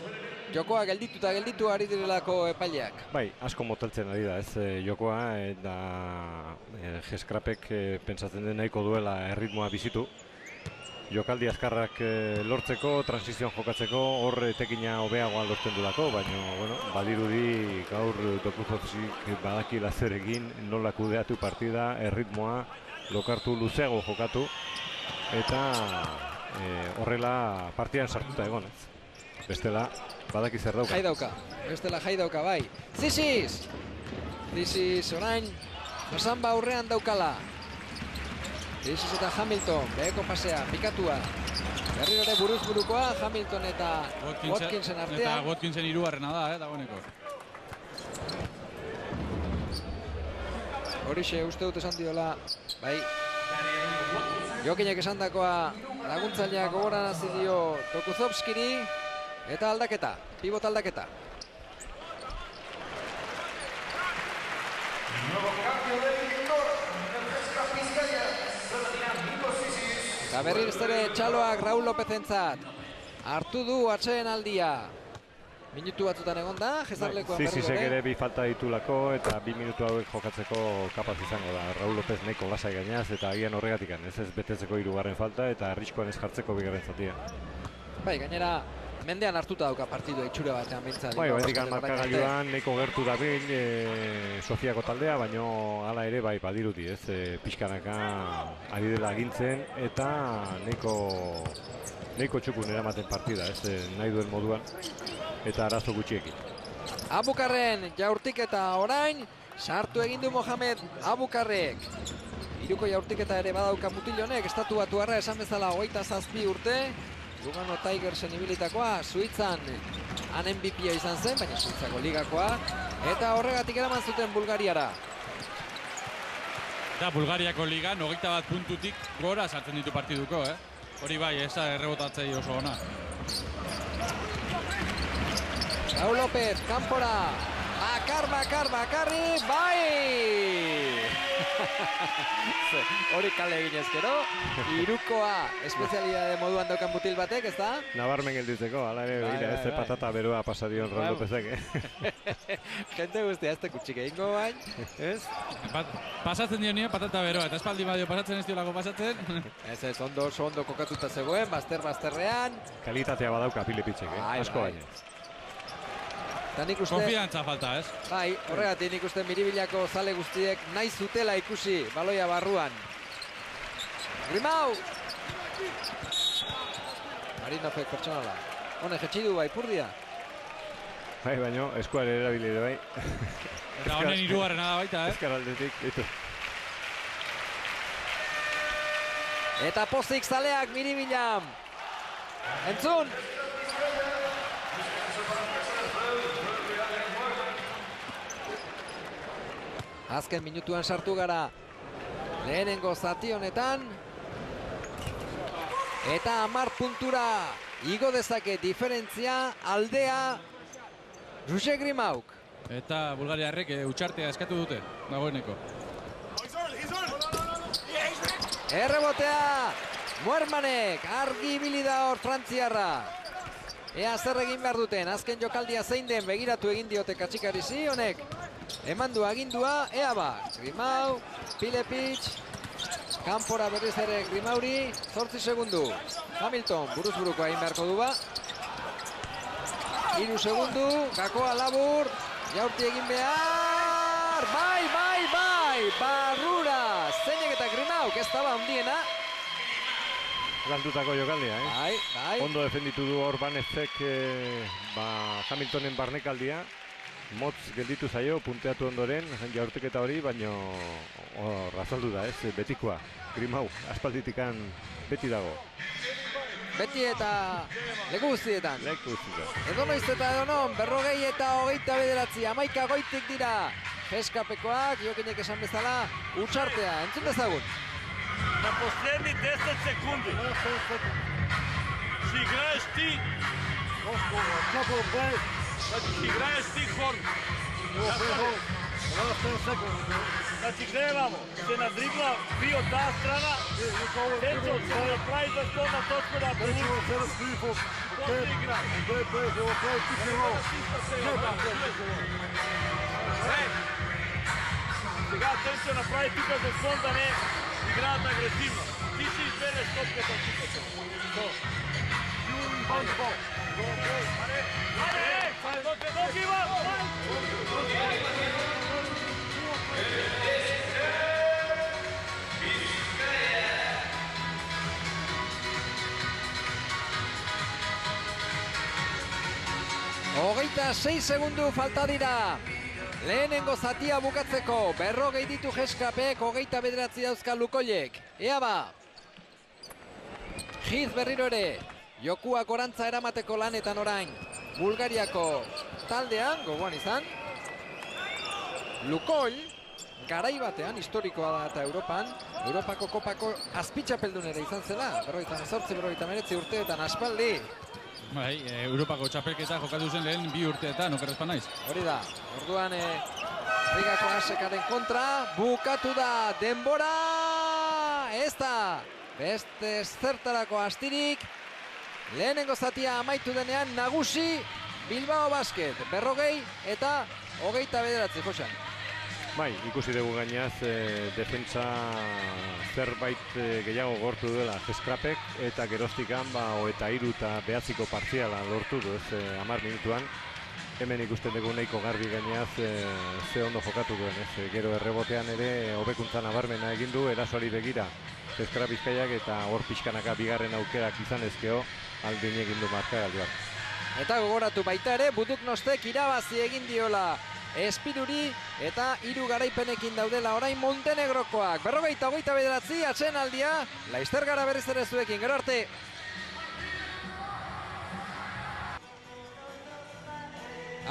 Jokoa gelditu ari direlako epaileak. Bai, asko moteltzen ari da, ez jokoa, eta Jeskrapek pentsatzen den nahiko duela erritmoa bizitu. Jokaldi azkarrak lortzeko, transizioan jokatzeko, hor tekina hobeagoa lortzen dudako, baina, bueno, badirudi gaur Dokuzovsik badakila zer egin, nola kudeatu partida, erritmoa, lokartu luzeago jokatu, eta horrela partidan sartuta egon, ez? Bestela, badaki zer dauka. Jai dauka, bestela jai dauka, bai. Ziziz! Ziziz orain, Masanba aurrean daukala. Ziziz eta Hamilton, beheko pasea, pikatua. Berriro ere buruz-burukoa, Hamilton eta Watkinsen artean. Eta Watkinsen hirugarrena da, dagoeneko. Horixe uste dut esan diola, bai. Jokinek esandakoa laguntzaileak gogorarazi dio Dokuzovskiri. Eta aldaketa, pivot aldaketa. Eta berriz ere txaloak Raul Lopezentzat. Hartu du atseden aldia. Minutu batzutan egon da, jezarlekoan berriro Zizisek ere bi falta ditulako eta 2 minutu hauek jokatzeko kapaz izango da. Raul Lopez nahiko lasai gainaz eta agian horregatik ez betetzeko 3. falta eta arriskoan ez jartzeko 2. zatia. Bai, gainera mendean hartuta dauka partidua itxura batean bintzat. Bai, hendikan markagailuan nahiko gertu dabil Sofiako taldea, baina hala ere bai badirudi, ez, pixkanaka ari dela agintzen eta nahiko txukun eramaten partida, ez, nahi duen moduan eta arazo gutxiekin. Abukarren jaurtiketa orain, sartu egin du Mohamed Abukarrek. Hiruko jaurtiketa ere badauka mutilonek, estatu batuarra esan bezala 27 urte. Lugano Tigersen ibilitakoa, Suitzan han MVP-a izan zen, baina Suitzako ligakoa. Eta horregatik eraman zuten Bulgariara. Eta Bulgariako ligan 21 puntutik gora sartzen ditu partiduko, Hori bai, ez da errebotatzei oso ona. Raul Lopez, kanpora. Bakarri, bai! Hori kale eginez gero. Hirukoa espezialidade moduan daukan mutil batek, ez da? Nabarmen gelditzeko, hala ere begira ez patata beroa pasadion Raul Lopezek. Jente guztia ez tekutxik egingo bain, ez? Pasatzen dio nire patata beroa, eta espaldi badio pasatzen ez diolako pasatzen. Ez, ondo kokatuta zegoen, bazterrean. Kalitatea badauka Filipitzek, asko baina. Konfiantza falta, ez? Bai, horregatik nik uste Miribilako zale guztiek nahi zutela ikusi baloia barruan. Grimau! Marinofek pertsonala. Hone, jetxidu bai, purdia. Bai, baino, eskuare erabili ere bai. Eta honen 3. da baita, Eskaraldetik, ditu. Eta pozik zaleak Miribilan. Entzun! Azken minutuan sartu gara lehenengo zati honetan. Eta 10 puntura igo dezake diferentzia aldea Ruxe Grimauk. Eta Bulgariarrek utxartea eskatu dute, dagoeneko. Errebotea Muermanek, argi ibili da hor frantziarra. Ea zer egin behar duten, azken jokaldia zein den begiratu egin diote Katxikarizi honek. Eman du agindua, ea ba, Grimau, Pilepic, Kanpora berriz ere Grimauri, 8 segundu. Hamilton buruz buruko egin beharko du ba. 3 segundu, Gakoa labur, jaurti egin behar. Bai, barrura. Zeinek eta Grimauk ez daba handiena. Landutako jokaldia, Bai. Ondo defenditu du hor Banezek Hamiltonen barnekaldia. Motz gelditu zaio, punteatu ondoren, jaurteketa hori, baino razaldu da, betikoa. Grimau, aspalditikan beti dago. Beti eta leku guztietan. Edo noiz eta edo non, 40 eta 29, 11 goitik dira. Jeskapekoak, Jokinek esan bezala, utxartea, entzun dezagun. На последни 10 секунди. Си играеш ти. Значи играеш ти хорн. Значи гледай вамо, се надригла би од таа страна, Денчо се направи за столна точка да получи. Сега Денчо направи тука за сон да не играат агресивно. Ти си избереш топката от тука. Hogeita 6 segundu falta dira. Lehenengo zatia bukatzeko, 40 ditu Jeskapek, 29 dauzka Lukoilek. Ea ba! Giz berriro ere, jokuak orantza eramateko lanetan orain. Bulgariako taldean, gogoan izan. Lukoil, garai batean, historikoa da eta Europako kopako azpitxapeldun ere izan zela. 48-49 urteetan aspaldi. Bai, Europako txapelketa jokatu zen lehen 2 urteetan, okerrezpan naiz. Hori da, orduan Rigako Asekaren kontra, bukatu da denbora, ez da, beste zertarako astirik, lehenengo zatia amaitu denean nagusi Bilbao Basket, 40 eta 29, Josan. Bai, ikusi dugu gainaz, defentsa zerbait gehiago gortu duela Jeskrapek, eta gerostikan, 23 eta 9 partziala lortu du, 10 minutuan. Hemen ikusten dugu nahiko garbi gainaz, ze ondo jokatu duen, gero errebotean ere hobekuntza nabarmena egin du, erasoari begira Jeskrap Bizkaiak, eta hor pixkanaka bigarren aukerak izan ezkeo, aldin egin du markagalduak. Eta gogoratu baita ere, Buduknostek irabazi egin diola Espiruri eta 3 garaipenekin daudela orain Montenegrokoak. 40-29 atsedenaldia, laizter gara berriz ere zuekin, gero arte!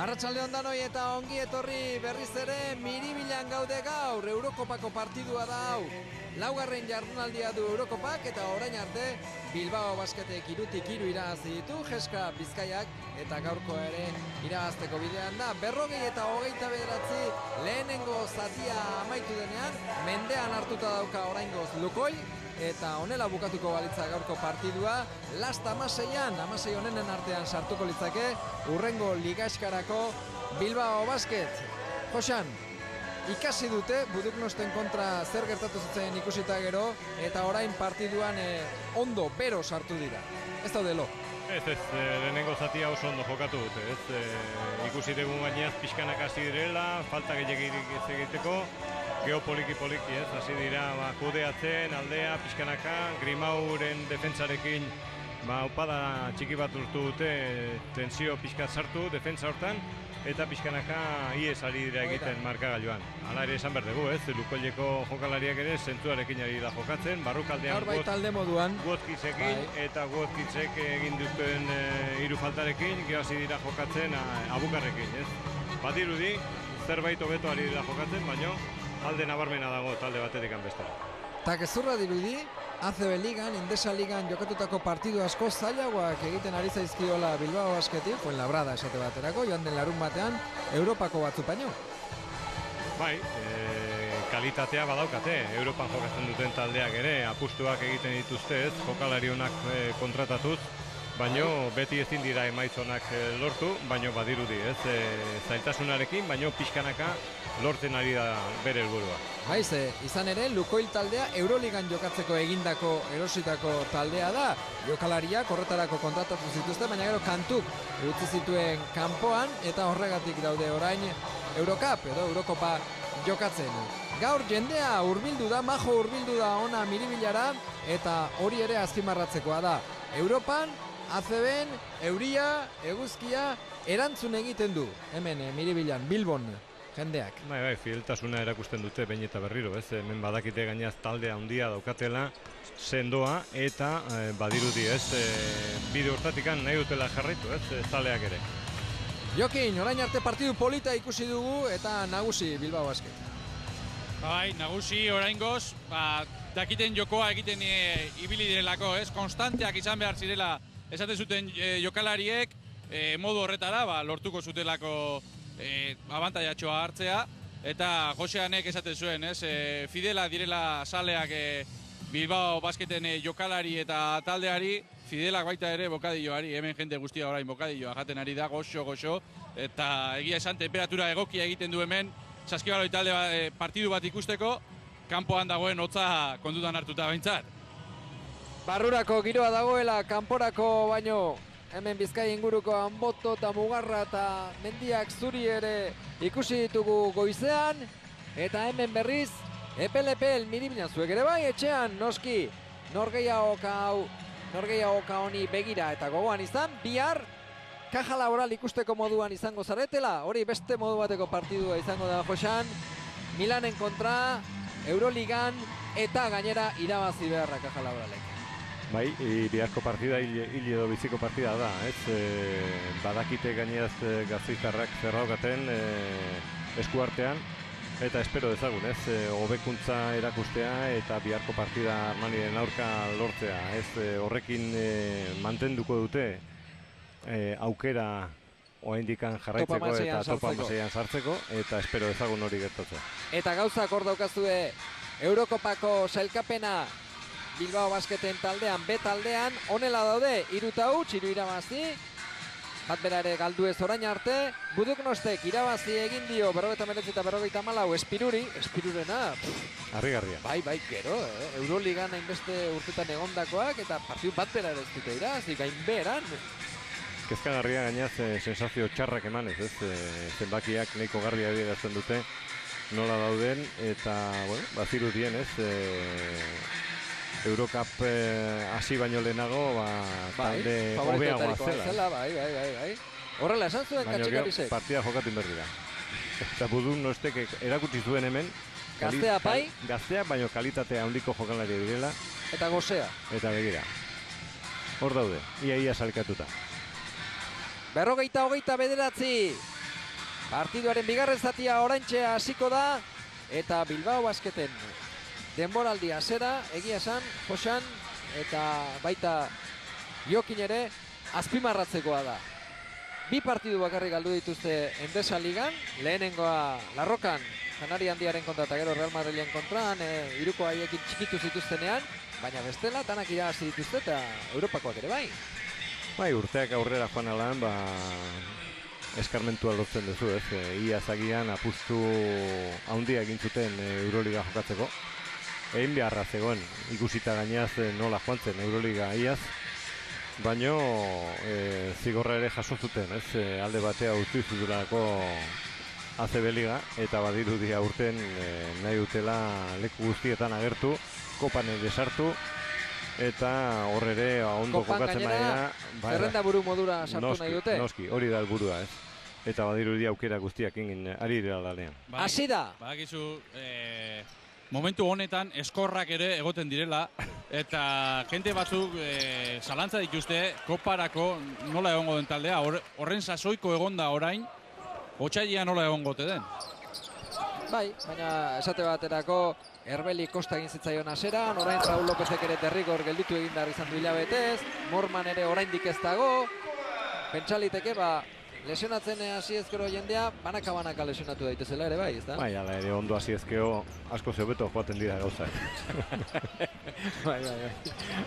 Arratsalde on danoi eta ongi etorri berriz ere Miribilan gaude gaur, Eurokopako partidua da hau. Laugarren jardunaldia du Eurokopak eta orain arte Bilbao Basketek 3-3 irabazi ditu Jeskap Bizkaiak eta gaurko ere irabazteko bidean da. 40 eta 29 lehenengo zatia amaitu denean, mendean hartuta dauka oraingoz Lukoil eta honela bukatuko balitza gaurko partidua. Last 16an, 16 honenen artean sartuko litzake urrengo ligaxkarako Bilbao Basket. Josan, ikasi dute Buduknosten kontra zer gertatu zitzen ikusita gero, eta orain partiduan ondo, bero sartu dira. Ez daude lo. Ez, lehenengo zatia oso ondo jokatu dute, ikusi dugu gainaz pixkanak hasi direla, falta gehiagirik ez egiteko, geopoliki-poliki, hasi dira kudeatzen, aldea, pixkanaka, Grimauren defentsarekin upada txiki bat urtu dute, tensio pixkat sartu, defentsa hortan, eta pixkanaka ies ari dira egiten markagailuan. Hala ere esan behar dugu, Lukoileko jokalariak ere zentzuarekin ari da jokatzen, barrukaldean Wotkitzekin eta Wotkitzek egin duten 3 faltarekin, gero hasi dira jokatzen Abukarrekin. Badirudi, zerbait hobeto ari dira jokatzen, baina alde nabarmena dago talde batetik bestera. Ta gezurra dirudi, ACB Ligan, Indesa Ligan jokatutako partidu asko zailagoak egiten ari zaizkiola Bilbao Basketik, Fuenlabrada esate baterako, joan den larun batean, Europako batzuk baino. Bai, kalitatea badaukate, Europan jokatzen duten taldeak ere, apustuak egiten dituzte jokalari honak kontratatuz, baino beti ezin dira emaitzonak lortu, baino badirudi, ez, zailtasunarekin, baino pixkanaka lortzen ari da bere helburua. Baiz, izan ere, Lukoil taldea Euroligan jokatzeko egindako erositako taldea da. Jokalariak horretarako kontratatu zituzte, baina gero Kantuk utzi zituen kanpoan, eta horregatik daude orain Eurocup edo Eurokopa jokatzen. Gaur jendea hurbildu da, majo hurbildu da ona Miribilara, eta hori ere azpimarratzekoa da. Europan, ACBen, euria, eguzkia, erantzun egiten du. Hemen, Miribilan, Bilbon, jendeak. Bai, fideltasuna erakusten dute behin eta berriro, ez? Hemen badakite gainaz taldea handia daukatela, sendoa, eta badirudi, ez? Bide hortatikan nahi dutela jarraitu, ez? Zaleak ere. Jokin, orain arte partidu polita ikusi dugu, eta nagusi Bilbao Basket. Bai, nagusi oraingoz, dakiten jokoa egiten ibili direlako, ez? Konstanteak izan behar zirela esaten zuten jokalariek, modu horretara, lortuko zutelako abantaiatxoa hartzea, eta Joseanek esaten zuen, ez? Fidela direla saleak Bilbao Basketen jokalari eta taldeari, fidelak baita ere bokadilloari, hemen jende guztia orain bokadilloa jaten ari da, goxo, eta egia esan temperatura egokia egiten du hemen, Saskibaloi talde partidu bat ikusteko, kanpoan dagoen hotza kontutan hartuta behintzat. Barrurako giroa dagoela, kanporako baino hemen Bizkai inguruko Anboto eta Mugarra eta mendiak zuri ere ikusi ditugu goizean, eta hemen berriz epel Miribilan zuek ere bai etxean noski norgehiagoka honi begira eta gogoan izan, bihar Caja Laboral ikusteko moduan izango zaretela, hori beste modu bateko partidua izango da Josean, Milanen kontra, Euroligan eta gainera irabazi beharra Caja Laboralek. Bai, biharko partida hil edo biziko partida da, ez? Badakite gainez Gasteiztarrak zerraukaten eskuartean, eta espero dezagun, ez? Hobekuntza erakustea eta biharko partida Armaniren aurka lortzea, ez? Horrekin mantenduko dute aukera oraindikan jarraitzeko eta topa hamaseian sartzeko, eta espero dezagun hori gertatzea. Eta gauzak hor daukazue Eurokopako sailkapena Bilbao Basketen taldean, B taldean, honela daude, 3 irabazi, bat bera ere galdu ez orain arte, Buduknostek irabazi egin dio 49 eta 54 Espirurena. Harrigarria. Bai, gero, Euroligan hainbeste urtetan egondakoak, eta partidu bat bera ere ez dute irabazi, gainbeheran. Kezkagarria gainaz sensazio txarrak emanez, ez? Zenbakiak nahiko garbi adierazten dute nola dauden, eta, bueno, bazirudien, ez? Eurocup hasi baino lehenago, talde hobeagoa zela. Bai. Horrela esan zuen Katxikarisek. Partida jokatu inberdira. Eta Buduknostek erakutsi zuen hemen, gaztea baino kalitatea handiko jokalari direla. Eta gozea. Eta begira. Hor daude, ia salkatuta. 59. Partiduaren bigarren zatia oraintxe hasiko da, eta Bilbao Basketen denboraldi hasiera, egia esan, Josan eta baita Jokin ere azpimarratzekoa da. 2 partidu bakarrik galdu dituzte Endesa Ligan, lehenengoa Larrokan, Janari Handiaren kontra eta gero Real Madrilen kontran, hiruko haiekin txikitu zituztenean, baina bestela tanak irabazi dituzte eta Europakoak ere bai. Bai, urteak aurrera joan alan, eskarmentua lortzen duzu, ez? Ia zagian apustu handia egin zuten Euroliga jokatzeko. Egin beharra zegoen, ikusita gainaz nola joan zen Euroliga iaz, baino zigorra ere jaso zuten, ez? Alde batea utzi zutelako ACB Liga, eta badirudi aurten nahi dutela leku guztietan agertu, kopan ere sartu, eta hor ere ondo kokatzen baina zerrenda buru modura sartu nahi dute. Noski, hori da helburua, ez? Eta badirudi aukera guztiak egin ari dira lanean. Hasi da! Badakizu, momentu honetan eskorrak ere egoten direla, eta jente batzuk zalantza dituzte koparako nola egongo den taldea, horren sasoiko egonda orain, otsailean nola egongo den. Bai, baina esate baterako Erbeli Kosta egin zitzaion haseran, orain Raul Lopezek ere derrigor gelditu egin behar izan du hilabetez, Morman ere oraindik ez dago, pentsaliteke lesionatzen hasi ezkero jendea, banaka lesionatu daitezela ere bai, ezta? Bai, ala ere ondo hasi ezkeo asko zebeto joaten dira gauzak. Bai.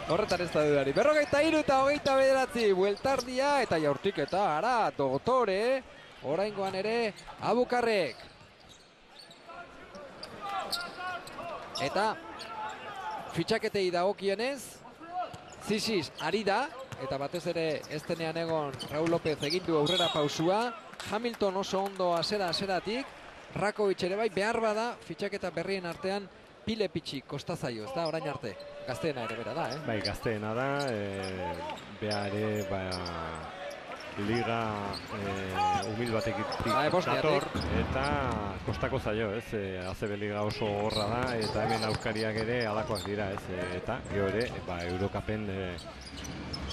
Horretan ez da dudari. 43 eta 29, bueltardia eta jaurtiketa, ara, doktore, oraingoan ere, Abukarrek. Eta, fitxaketei dagokienez, Zisiz ari da, eta batez ere ez denean egon Raul López egin du aurrera pausua. Hamilton oso ondo aseratik, Rakovic ere bai, behar bada fitxaketa berrien artean pile pitxi kostazaio, ez da, orain arte. Gazteena ere bera da, Bai, gazteena da, behare, liga humil batekin dator, eta kostako zaio, ez? ACB liga oso horra da, eta hemen aurkariak ere alakoak dira, ez? Eta gero ere, Eurokapen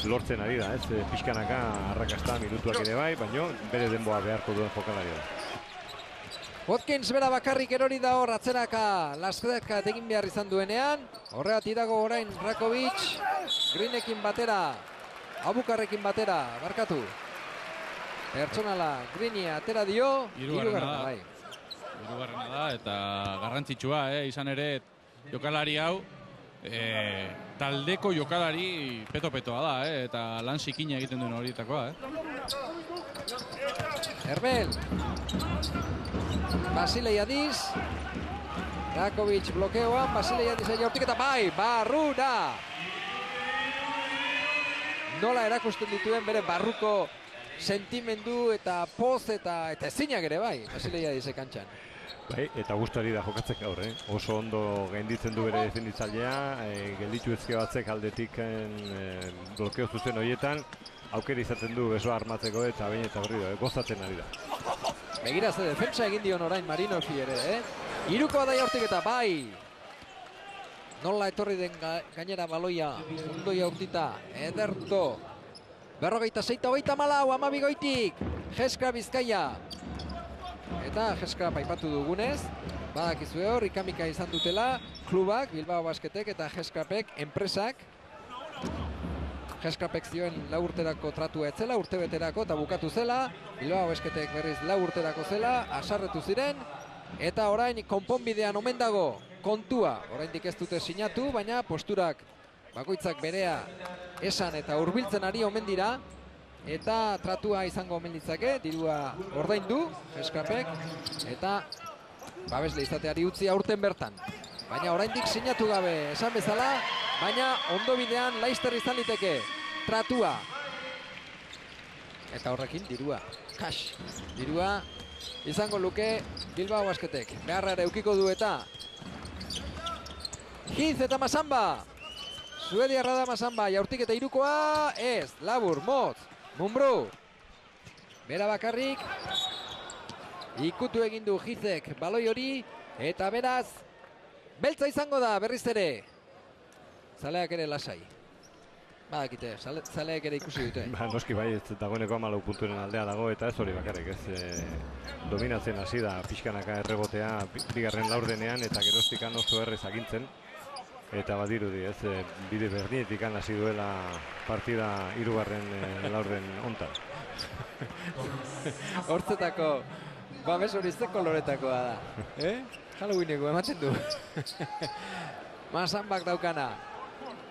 lortzen ari da, ez? Pixkanaka arrakasta minutuak ere bai, baina bere denboa beharko duen jokalaria da. Watkins bera bakarrik erori da hor, atzeraka lasketa egin behar izan duenean. Horregatik dago orain Rakovic, Greenekin batera, Abukarrekin batera, barkatu. Pertsonala Greeni atera dio, hirugarrena bai. Hirugarrena da eta garrantzitsua, izan ere jokalari hau taldeko jokalari peto-petoa da, eta lan zikina egiten duen horietakoa. Herbel, Basilei Adiz, Rakovic blokeoan, Basilei Adiz jaurtik eta bai, barrura! Nola erakusten dituen bere barruko sentimendu eta poz eta ezinak ere bai, Basilei Adizek kantxan. Bai, eta gustari da jokatzek gaur, oso ondo gainditzen du bere defenditzailea, gelditu ezke batzek aldetik blokeo zuzen horietan, aukera izaten du besoa armatzeko eta bain eta horri da, gozatzen ari da. Begira ze defentsa egin dion orain Marinovi ere, Hirukoa da jaurtik eta bai! Nola etorri den gainera baloia, ondo jaurtita, ederto. 46 eta 34, amabigoitik, Jeska Bizkaia. Eta Jeska paipatu dugunez, badakizue hor, ikamika izan dutela, klubak, Bilbao Basketek eta Jeskapek, enpresak. Jeskapek zioen 4 urterako tratua etzela, urtebeterako eta bukatu zela. Bilbao Basketek berriz 4 urterako zela, asarretu ziren. Eta orain konponbidean omen dago kontua, oraindik ez dute sinatu, baina posturak bakoitzak berea esan eta hurbiltzen ari omen dira. Eta tratua izango omen ditzake, dirua ordaindu, Jeskapek, eta babesle izateari utzi aurten bertan. Baina oraindik sinatu gabe esan bezala, baina ondo bidean Laister izan liteke tratua. Eta horrekin dirua, cash, dirua izango luke Bilbao Basketek. Beharra ere eukiko du eta Heath eta Masamba. Suediarra da Masamba, jaurtik eta hirukoa, ez, labur, motz, Munbru. Bera bakarrik, ikutu egin du Heathek baloi hori, eta beraz, beltza izango da berriz ere. Zaleak ere lasai. Badakite, zaleak ere ikusi dute. Noski bai, ez dagoeneko 14 punturen aldea dago, eta ez hori bakarrik, ez dominatzen hasi da pixkanaka errebotea bigarren laurdenean, eta gerostikan oso errez agintzen. Eta badirudi, ez, bide berdinetik hasi duela partida hirugarren laurden hontan. Hortzetako babes hori ze koloretakoa da. Halloweeneko ematen du. Masambak daukana.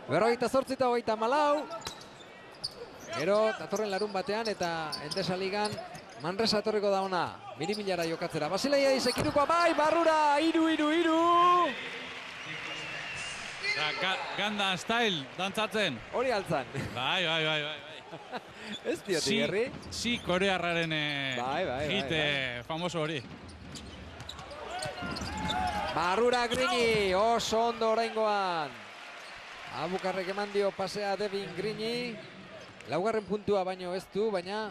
48 eta 34. Gero, datorren larun batean eta Endesa Ligan Manresa etorriko da ona. Mirimilara jokatzera. Basilei Adizek irukoa bai, barrura, 3-3. Ganda style dantzatzen. Hori altzan. Bai. Ez dioti, Gerri? Si korearraren hit famoso hori. Barrura Greeni, oso ondo oraingoan. Abukarrek eman dio pasea Devin Greeni. Laugarren puntua baino ez du, baina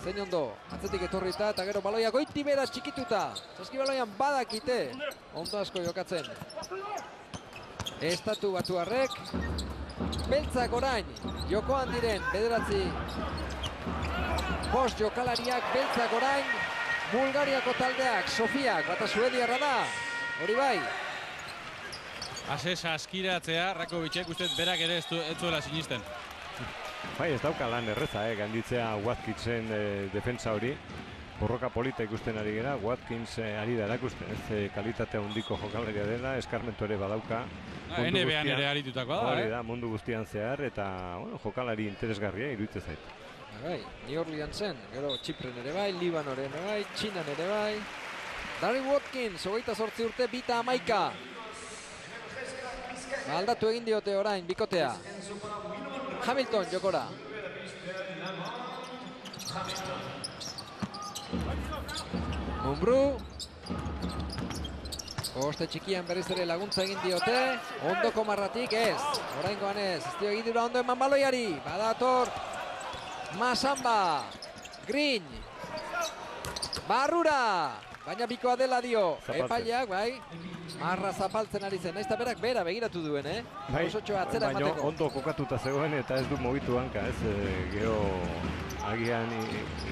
zein ondo. Atzetik etorrita eta gero baloia goiti bera txikituta. Saskibaloian badakite. Ondo asko jokatzen. Estatu Batuarrek, beltzak orain, jokoan diren, bederatzi bost jokalariak, beltzak orain, Bulgariako taldeak, Sofiak, bata suediarra da, hori bai. Ase saskiratzea, Rakovicek uste berak ere ez zuela sinisten. Bai, ez dauka lan erreza, gainditzea Watkinsen defensa hori. Borroka polita ikusten ari gera, Watkins ari da erakusten, ez kalitate handiko jokalaria dela, eskarmentu ere badauka. NBA-an ere aritutakoa da, Hori da, mundu guztian zehar, eta jokalari interesgarria iruditzen zait. Bai, New Orleansen, gero Txipren ere bai, Libanoren ere bai, Txinan ere bai. Darren Watkins, 28 urte, bita 11. Aldatu egin diote orain, bikotea. Hamilton jokora. Mumbrú. Poste txikian berriz ere laguntza egin diote. Ondoko marratik ez. Oraingoan ez. Ez dio egidura ondo eman baloiari. Badator. Masamba. Green. Barrura. Baina bikoa dela dio. Epaileak, bai. Marra zapaltzen ari zen. Naizta berak bera begiratu duen, Bai, Osotxoa atzera baina emateko. ondo kokatuta zegoen eta ez du mugitu hanka, ez? Gero agian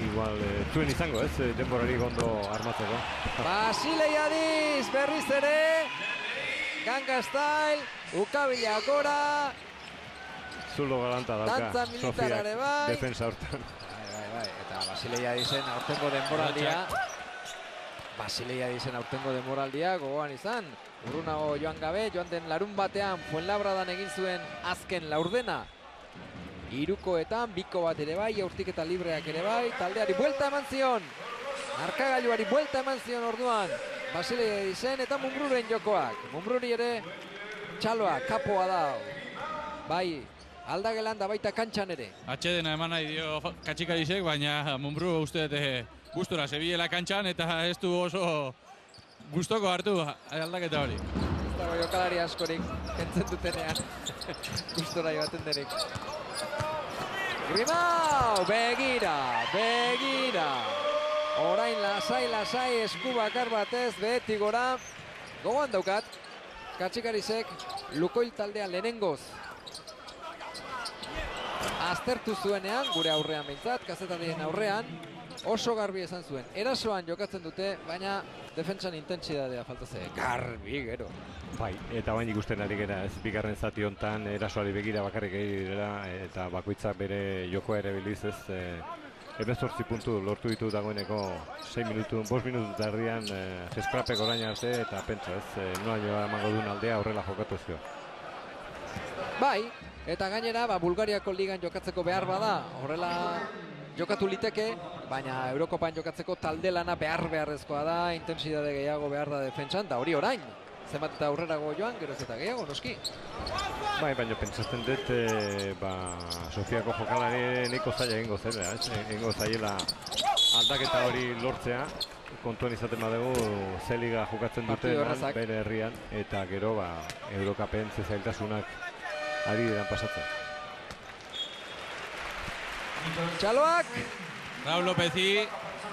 igual zuen izango, ez? Denborari ondo armatzeko. Basileiadiz berriz ere. Ganga Style. Ukabila gora. Zulo galanta dauka, Dantza militarare Sofiak bai. defensa hortan. Bai. Eta Basileiadizen aurtengo denboraldia. Basileiadizen aurtengo denboraldia gogoan izan. Urrunago joan gabe, joan den larun batean Fuenlabradan egin zuen azken laurdena. Hirukoetan, biko bat ere bai, aurtik eta libreak ere bai, taldeari buelta eman zion. Arkagailuari buelta eman zion orduan. Basileiadizen eta Mumbruren jokoak. Mumbruri ere txaloa, kapoa da. Bai, aldagelan da baita kantxan ere. Atxedena eman nahi dio Katxikarisek, baina Mumbrú uste dute gustora zebilela kantxan eta ez du oso gustoko hartu aldaketa hori. Ez dago jokalari askorik kentzen dutenean gustora joaten denik. Grimau, begira. Orain lasai esku bakar batez beti gora. Gogoan daukat, Katxikarisek Lukoil taldea lehenengoz aztertu zuenean, gure aurrean behintzat, kazetarien aurrean, oso garbi esan zuen. Erasoan jokatzen dute, baina defentsan intentsidadea falta ze. Garbi, gero. Bai, eta bain ikusten ari gera, ez bigarren zati hontan erasoari begira bakarrik egitera eta bakoitzak bere jokoa ere biliz, ez 18 puntu lortu ditu dagoeneko 5 minutu, 5 minutu tardian eskrapek orain arte eta pentsa, ez nola joa emango duen aldea horrela jokatu ezio. Bai, eta gainera, Bulgariako ligan jokatzeko behar bada, horrela jokatu liteke, baina Eurokopan jokatzeko talde lana beharrezkoa da, intensidade gehiago behar da defentsan, da hori orain. Zenbat eta aurrerago joan, geroz eta gehiago, noski. Bai, baina pentsatzen dut, Sofiako jokalari nahiko zaila egingo zela, egingo zaiela aldaketa hori lortzea, kontuan izaten badugu ze liga jokatzen duten bere herrian, eta gero Eurokapen zailtasunak ari diren pasatzen. Txaloak! Raúl Lópezi,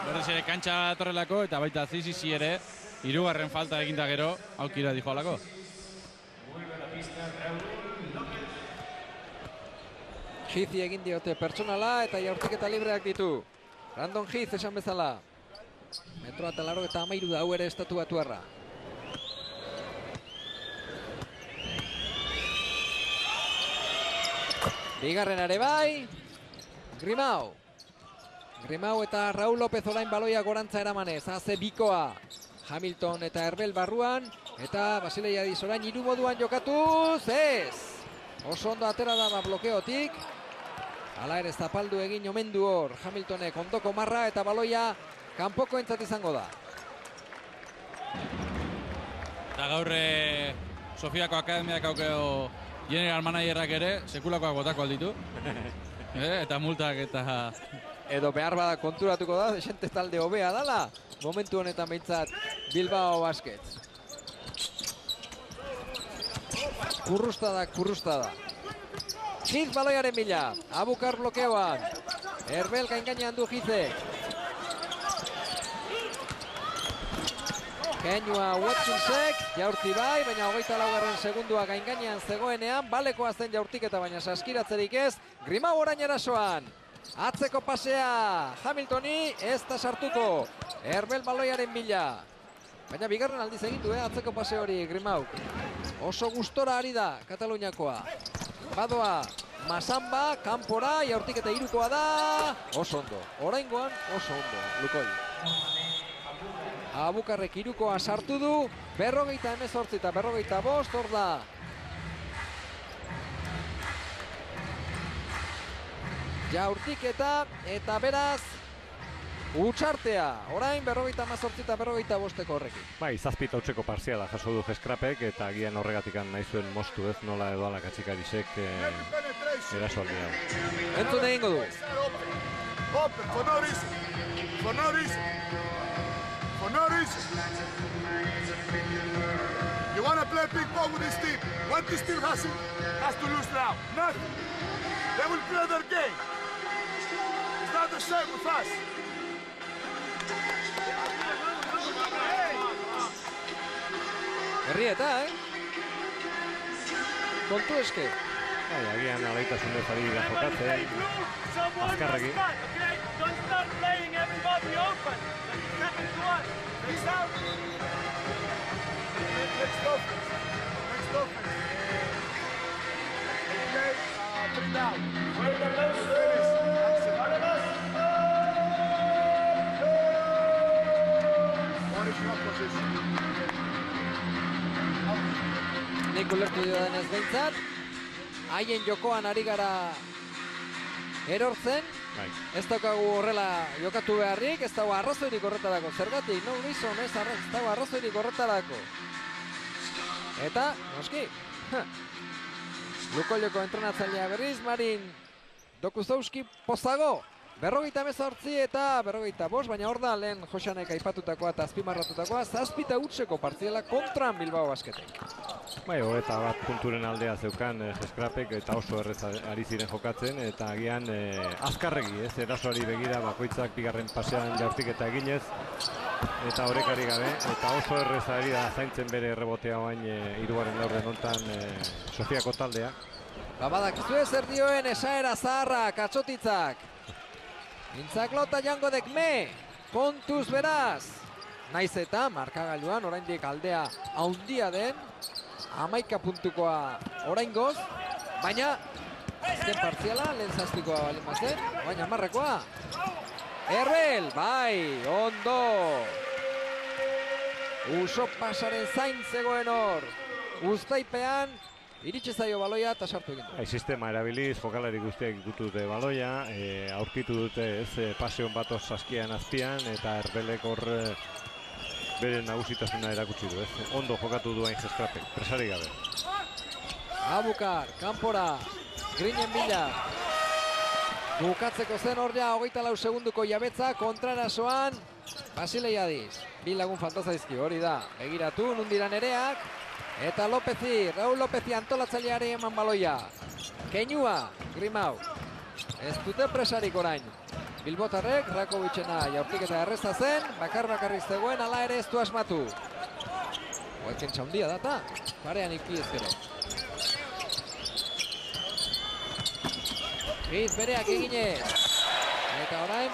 berriz ere kantxa torrelako, eta baita Zizizi ere, hirugarren falta eginda gero, aukira dijo alako. Heathi egin diote pertsonala eta jaurtik eta libreak ditu. Brandon Heath esan bezala. Metroa eta 93 da hau ere estatu batuarra. Bigarren ere bai. Grimau eta Raúl López orain baloia gorantza eramanez. Haze bikoa. Hamilton eta Herbel barruan. Eta Basileiadiz orain hiru moduan jokatuz. Ez! Oso ondo atera da blokeotik. Hala ere zapaldu egin omen du hor. Hamiltonek ondoko marra eta baloia kanpoko entzat izango da. Eta gaur Sofiako Akademiak aukeo general managerrak ere sekulakoak botako alditu. Eta multak eta... Edo behar bada konturatuko da, desente talde hobea dala. Momentu honetan behintzat Bilbao Basket. Kurrusta da. Heath baloiaren bila. Abukar blokeoan. Herbel gaingainean du Heathek. Keinua Watkinsek, jaurti bai, baina 24 segundua gaingainean zegoenean, balekoa zen jaurtiketa baina saskiratzerik ez, Grimau orain erasoan. Atzeko pasea, Hamiltoni ez da sartuko, Herbel baloiaren bila. Baina bigarren aldiz egitu, atzeko pase hori Grimau. Oso gustora ari da Kataluniakoa. Badoa, Masamba, kanpora, jaurtik eta irukoa da. Oso ondo, oraingoan oso ondo, Lukoil. Abukarrek irukoa sartu du, 58 eta 45, hor da. Jaurtik eta beraz, Utsartea, orain 58 eta 45 horrekin. Bai, 7 hautseko partziala jaso du Geskrapek eta agian horregatik nahi zuen moztu ez nola edo ala Katsikarisek erasoaldi hau. Entzun egingo du. Open, for no reason. For no reason. For no reason. You want to play big ball with this team. What this team has to lose now? Nothing. They will play their game. It's not the same with us. Herrieta, Kontu eske. Bai, agian alaitasunez ari dira jokatzen. Azkarregi. Don't start playing everybody open. It's happened to us. It's out. Next offense. Okay, 3 down. One is not position. Nik ulertu diodanez behintzat, haien jokoan ari gara erortzen, ez daukagu horrela jokatu beharrik, ez dago arrazoirik horretarako. Zergatik, no reason, ez dago arrazoirik horretarako. Eta, noski, Lukoileko entrenatzailea berriz, Marin Dokuzowski pozago. 58 eta 45, baina hor da lehen Josanek aipatutakoa eta azpimarratutakoa, 7 hutseko partziala kontran Bilbao Basketek. Bai, eta bat punturen aldea zeukan Geskrapek eta oso errez ari ziren jokatzen eta agian azkarregi, ez, erasoari begira bakoitzak bigarren pasean jaurtik eta eginez eta horrekari gabe eta oso errez ari da zaintzen bere errebotea oain hirugarren laurden hontan Sofiako taldea. Badakizue zer dioen esaera zaharra Katsotitzak. Intzaklota jango dekme, kontuz beraz. Naiz eta markagailuan oraindik aldea haundia den, 11 puntukoa oraingoz, baina azken partziala lehen zazpikoa balin bazen, baina marrekoa. Erbel, bai, ondo. Uso pasaren zain zegoen hor. Uztaipean, iritsi zaio baloia eta sartu egin du. Sistema erabiliz, jokalari guztiak ikutu dute baloia, aurkitu dute ez paseon batoz saskian azpian eta Erbelek hor bere nagusitasuna erakutsi du, ez? Ondo jokatu duen Geskrapek, presari gabe. Abukar, kanpora, Grinen bila. Bukatzeko zen hor ja, 24 segunduko jabetza, kontrarasoan, Basilei Adiz. Bi lagun falta zaizki, hori da, begiratu, nundiran ereak. Eta Lopezi, Raul Lopezi antolatzaileari eman baloia. Keinua, Grimau. Ez dute presarik orain. Bilbotarrek, Rakovicena jaurtik eta erreza zen, bakarrik zegoen, ala ere ez du asmatu. Oeken txaundia data, parean iki ezkero. Biz bereak eginez. Eta orain,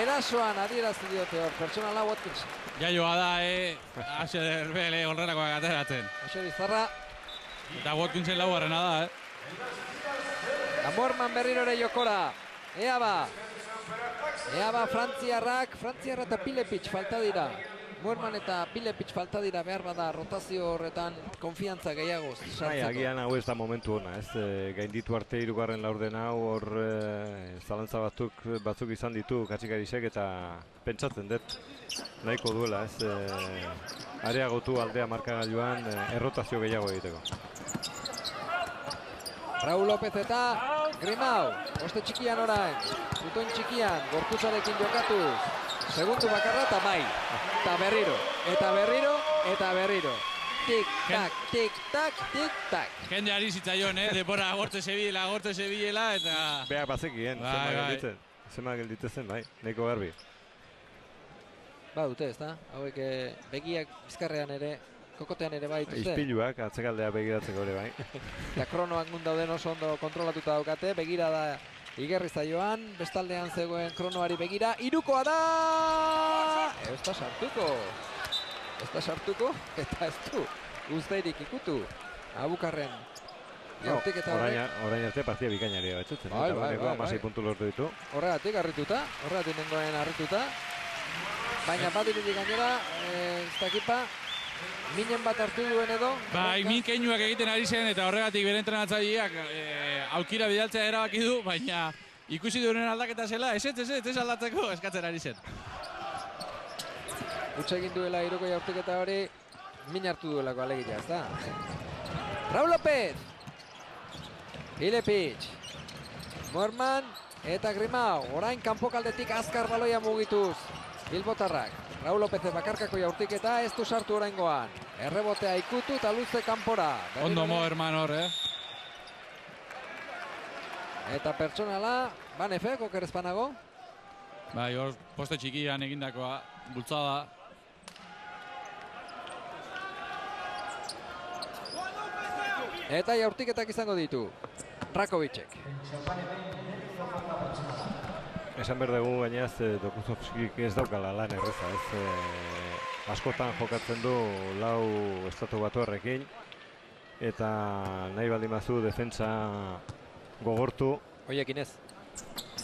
erasoan adierazi diote hor, pertsonala Watkins. Jaioa da, Aser Erbel horrelakoak ateratzen. Aser Izarra. Eta Watkinsen laugarrena da, Amorman berriro ere jokora. Ea ba, Frantziarra eta Pilepitz falta dira. Muerman eta Pilepitz falta dira, behar bada rotazio horretan konfiantza gehiago sartzeko. Bai, agian hau ez da momentu ona, ez? Gainditu arte hirugarren laurden hau hor zalantza batzuk izan ditu Katsikarisek eta pentsatzen dut nahiko duela, ez? Areagotu aldea markagailuan errotazio gehiago egiteko. Raul Lopez eta Grimau, poste txikian orain, zutoin txikian, gorputzarekin jokatuz. Segundu bakarra eta bai, eta berriro. Tik-tak, tik-tak, tik-tak. Jende ari zitzaion, depora agortze zebilela eta... Beak bazekien, zema gelditzen, bai, neko garbi. Ba dute ez da, hauek begiak bizkarrean ere, kokotean ere bai dituzte. Izpiluak, atzekaldea begiratzeko ere bai. Eta kronoak mundauden oso ondo kontrolatuta daukate, begira da Igerri zaioan, bestaldean zegoen kronoari begira, irukoa da! Ez da sartuko, eta ez du, Uztairik ikutu. Abukarren Jaurtiketa horrek. Orain arte partida bikainari batzutzen. Bai, Dagoeneko 16 puntu lortu ditu. Horregatik nengoen harrituta. Baina badirudik gainera, ez dakipa, minen bat hartu duen edo. Bai, min keinuak egiten ari zen eta horregatik bere entrenatzaileak aukira bidaltzea erabaki du, baina ikusi duenen aldaketa zela, ez aldatzeko eskatzen ari zen. Utsa egin duela Iroko jaurtiketa hori, min hartu duelako alegia, ez da? Raul López! Ilepic, Moerman eta Grimau, orain kanpokaldetik azkar baloia mugituz. Bilbotarrak, Raul López bakarkako jaurtiketa ez du sartu oraingoan. Errebotea ikutu eta luze kanpora. Ondo Moerman hor, Eta pertsonala, Banefe, kokerezpanago. Bai, hor poste txikian egindakoa, bultzada. Eta jaurtiketak izango ditu. Rakovicek. Esan behar dugu gainaz Dokuzovskik ez daukala lan erreza, ez askotan jokatzen du lau estatu batuarrekin eta nahi baldin bazu defentsa gogortu. Hoiekin ez.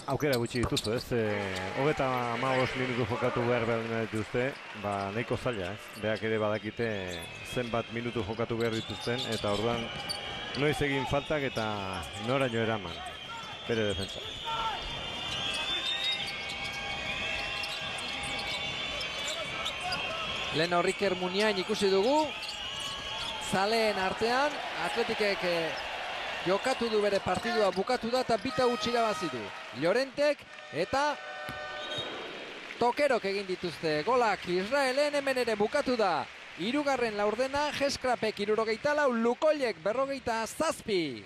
Aukera gutxi dituzu, ez? 35 minutu jokatu behar dituzte, nahiko zaila, ez? Beak ere badakite zenbat minutu jokatu behar dituzten eta orduan noiz egin faltak eta noraino eraman bere defentsa. Leno Riker Muniain ikusi dugu, zaleen artean, Atletikek jokatu du bere partidua bukatu da eta bita gutxi irabazi du. Llorentek eta Tokerok egin dituzte golak Israelen, hemen ere bukatu da. Hirugarren laurdena, Geskrapek 74, Lukoilek 47.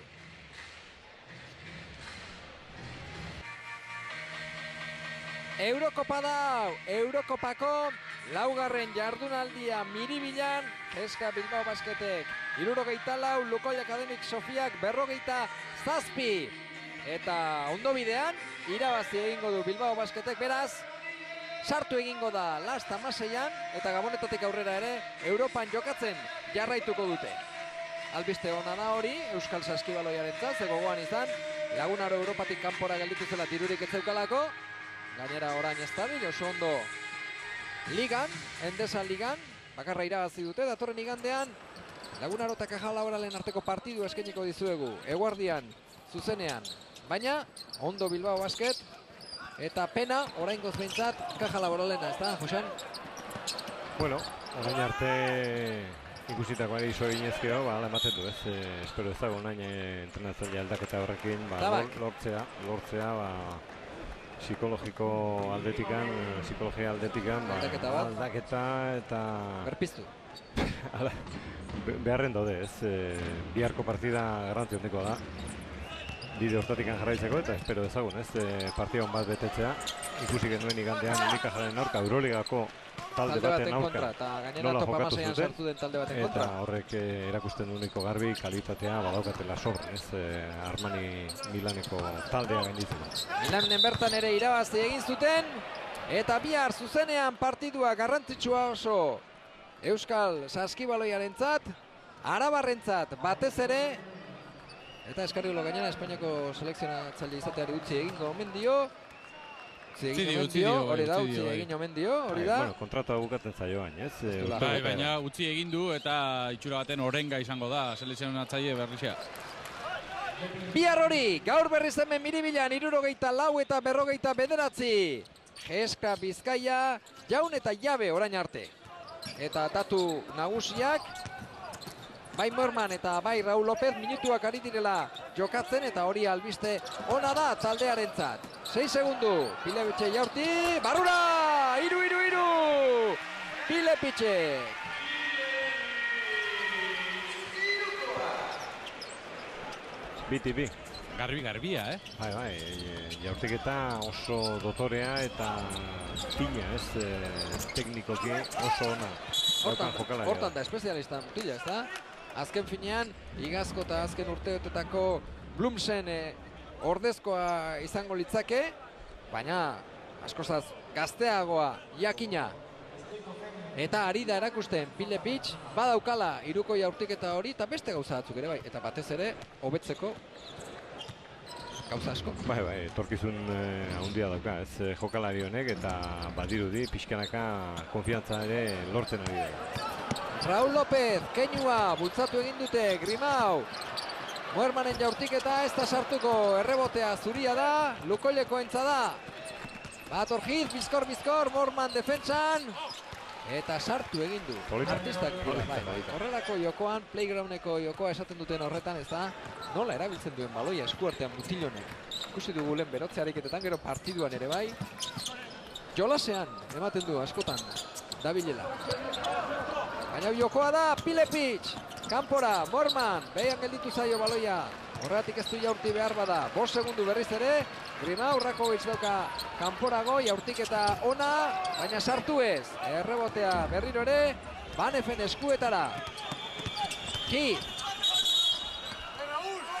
Eurokopa da, Eurokopako laugarren jardunaldia Miribilan, Geska Bilbao Basketek 74, Lukoil Akademik Sofiak 47. Eta ondo bidean, irabazi egingo du Bilbao Basketek, beraz, sartu egingo da last 16an, eta Gabonetatik aurrera ere, Europan jokatzen jarraituko dute. Albiste ona da hori, Euskal Saskibaloiarentzat, ze gogoan izan, Lagunaro Europatik kanpora gelditu zela dirurik ez zeukalako, gainera orain ez dabil, oso ondo ligan, Endesa ligan, bakarra irabazi dute, datorren igandean, Lagunaro eta Caja Laboralen arteko partidu eskainiko dizuegu, eguardian, zuzenean, baina, ondo Bilbao Basket, eta pena, oraingoz behintzat, Caja Laboralena, ez da, Josean? Bueno, orain arte ikusitakoari iso eginezkeo, ala ematen du, ez, espero ez dago nahin entrenatzaile aldaketa horrekin, lortzea, psikologiko aldetikan, psikologia aldetikan, aldaketa eta... Berpiztu. Beharren daude, ez, biharko partida garrantzi hondikoa da. Bide hortatikan jarraitzeko eta espero dezagun, ez, partida hon bat betetzea. Ikusi genuen igandean Unikajaren aurka, Euroligako talde baten aurka. Eta gainera topa maseian sartu den talde baten kontra. Eta horrek erakusten uniko garbi, kalitatea badaukatela sorren, ez, Armani Milaneko taldea gainditzeko. Milanen bertan ere irabazi egin zuten, eta bihar zuzenean partidua garrantzitsua oso Euskal Saskibaloiarentzat, Arabarrentzat batez ere, eta eskarriolo gainera Espainiako selekzionatzaile izateari utzi egingo omen dio. Hori da, utzi egin omen dio, hori da. Bueno, kontratua bukatzen zaioan, ez? Bai, baina utzi egin du eta itxura baten orenga izango da selekzionatzaile berrizea. Bihar hori, gaur berriz hemen Miribilan 74 eta 49. Geska Bizkaia, Jaun eta Jabe orain arte. Eta datu nagusiak, bai Moerman eta bai Raul López minutuak ari direla jokatzen eta hori albiste ona da taldearentzat. 6 segundu, Pilepitxe jaurti, barrura! 3-3! Pilepitxek! Bi. Garbia, Bai, jaurtiketa oso dotorea eta fina, ez, teknikoki oso ona. Hortan da, espezialista mutila, ez da? Azken finean, igazko eta azken urteotetako Blumsen ordezkoa izango litzake, baina askozaz gazteagoa jakina. Eta ari da erakusten Pilepic, badaukala hiruko jaurtiketa hori, eta beste gauza batzuk ere bai. Eta batez ere, hobetzeko gauza asko. Bai, etorkizun handia dauka, ez jokalari honek, eta badirudi pixkanaka konfiantza ere lortzen ari da. Raúl López, keinua, bultzatu egin dute, Grimau. Moermanen jaurtiketa ez da sartuko, errebotea zuria da, Lukoilekoentza da. Bator Hiz, bizkor, Moerman defentsan. Eta sartu egin du. Artistak horrelako jokoan, playgroundeko jokoa esaten duten horretan, ez da, nola erabiltzen duen baloia eskuartean Mutilonek. Ikusi dugu lehen berotze ariketetan, gero partiduan ere bai. Jolasean ematen du askotan, dabilela. Baina jokoa da, Pilepic, kanpora, Moerman, behian gelditu zaio baloia. Horregatik ez du jaurti behar bada, 5 segundu berriz ere, Grimau, Rakovic dauka kanporago, jaurtiketa ona, baina sartu ez. Errebotea berriro ere, Banefen eskuetara. Ki.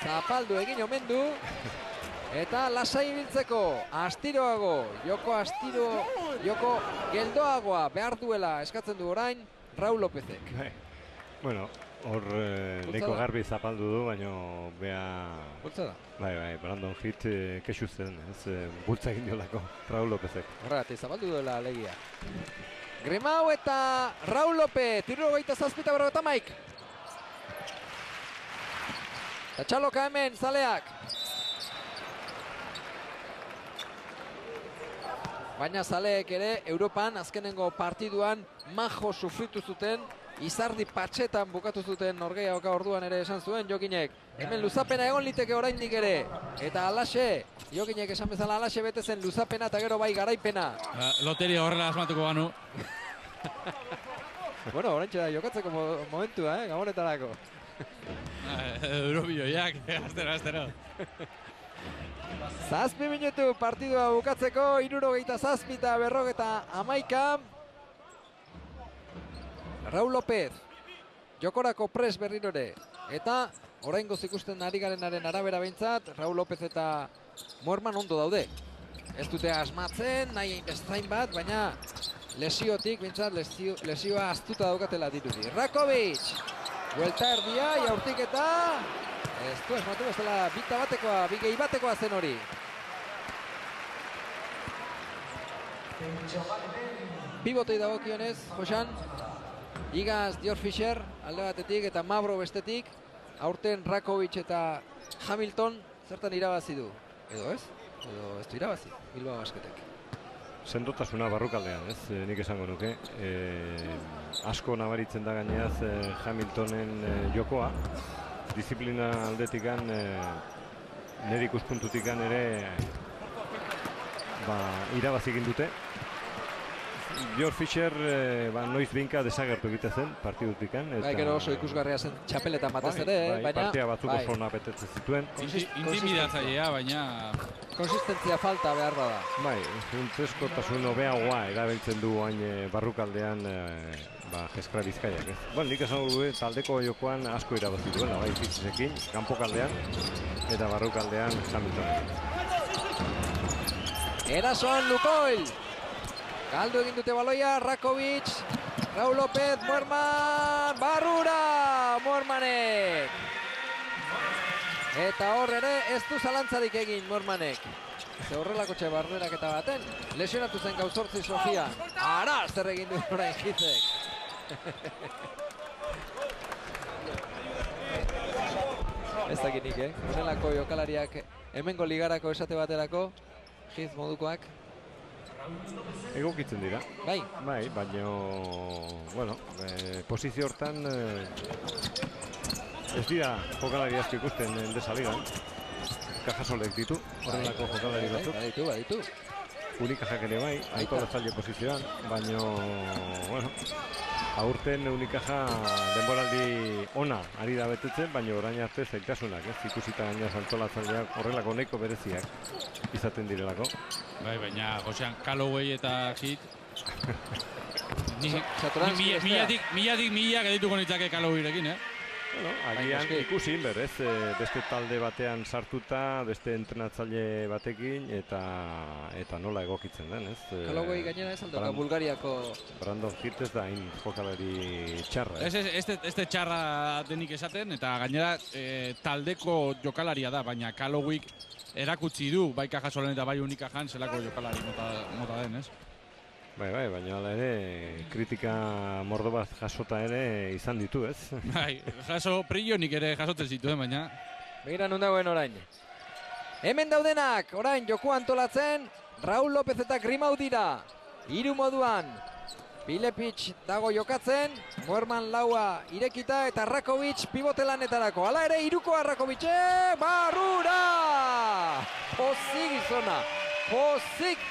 Zapaldu egin omen du. Eta lasai ibiltzeko, astiroago, joko geldoagoa behar duela eskatzen du orain, Raúl Lópezek. Bueno, hor neko garbi zapaldu du, baina bea... Bultzada? Bai, Brandon Hit kexu zen, ez bultza egin diolako Raúl Lópezek. Horregatik, zapaldu duela alegia. Grimau eta Raúl López, 37 Maik. Eta txaloka hemen, zaleak. Baina zaleek ere, Europan azkenengo partiduan majo sufritu zuten, Izardi patxetan bukatu zuten norgehiagoka orduan ere esan zuen Jokinek. Hemen luzapena egon liteke oraindik ere. Eta alaxe, Jokinek esan bezala alaxe bete zen luzapena eta gero bai garaipena. Loteria horrela asmatuko banu. Bueno, oraintxe da jokatzeko momentua, gabonetarako. Eurobioiak, astero. 7 minutu partidua bukatzeko, 67 eta 51. Raúl López, jokorako pres berriro ere. Eta oraingoz ikusten ari garenaren arabera behintzat, Raúl López eta Moerman ondo daude. Ez dute asmatzen, nahi hainbestain bat, baina lesiotik, behintzat lesioa astuta daukatela dirudi. Rakovic, buelta erdia, jaurtiketa. Ez du esmatu bezala bita batekoa, bigei batekoa zen hori. Pibotei dagokionez, Josan. Igaz Dior Fischer alde batetik eta Mavro bestetik. Aurten Rakovic eta Hamilton zertan irabazi du. Edo ez? Edo ez du irabazi, Bilbao Basketek. Sendotasuna barrukaldean, ez? Nik esango nuke. Asko nabaritzen da gaineaz Hamiltonen jokoa. Disiplina aldetikan, nire ikuspuntutikan ere irabazi egin dute. Dior Fischer noiz binka desagertu egite zen partidutikan. Gero oso ikusgarria zen txapeletan batez ere, baina... Partia batzuk oso ona betetzen zituen. Intimidatzailea, baina... Konsistentzia falta behar da. Bai, funtzeskotasun hobeagoa erabiltzen du hain barrukaldean Jeskra Bizkaiak. Nik esan du taldeko jokoan asko irabazi duela, bai Fitzekin, kanpokaldean eta barrukaldean Hamiltonen. Erasoan Lukoil! Galdu egin dute baloia, Rakovic, Raúl López, Moerman, barrura, Moermanek. Eta hor ere ez du zalantzarik egin Moermanek. Ze horrelako barrerak eta baten, lesionatu zen gauzortzi Sofia. Ara, zer egin du orain Hizek. Ez dakinik, horrelako jokalariak hemengo ligarako esate baterako, Hiz modukoak. Egokitzen dira. Bai, baina, bueno, posizio hortan ez dira jokalari asko ikusten Endesa Ligan. Kajasolek ditu, horrelako jokalari batzuk. Baditu. Unikajak ere bai, aiko bezalde posizioan, baina, bueno, aurten Unikaja denboraldi ona ari da betetzen, baina orain arte zailtasunak, ikusita gaina antolatzaileak horrelako nahiko bereziak izaten direlako. Bai, baina, Josean, Calloway eta Hit... Milatik mila gedituko nitzake Callowayrekin, Bueno, agian ikusi berez, beste talde batean sartuta, beste entrenatzaile batekin eta nola egokitzen den, ez? Kalogoi gainera ez aldoka Bulgariako... Brandon Hirt ez da hain jokalari txarra. Ez txarra denik esaten, eta gainera taldeko jokalaria da, baina Kalogik erakutsi du, bai Cajasolen eta bai Unikajan zelako jokalari mota den, ez? Bai, baina hala ere, kritika mordo bat jasota ere izan ditu, ez? Bai, Prillonik ere jasotzen zituen, baina... Begira nun dagoen orain. Hemen daudenak, orain joko antolatzen, Raul López eta Grimau dira. Hiru moduan, Pilepic dago jokatzen, Moerman laua irekita eta Rakovic pivote lanetarako. Hala ere, hirukoa Rakovic, barrura! Pozik gizona, pozik!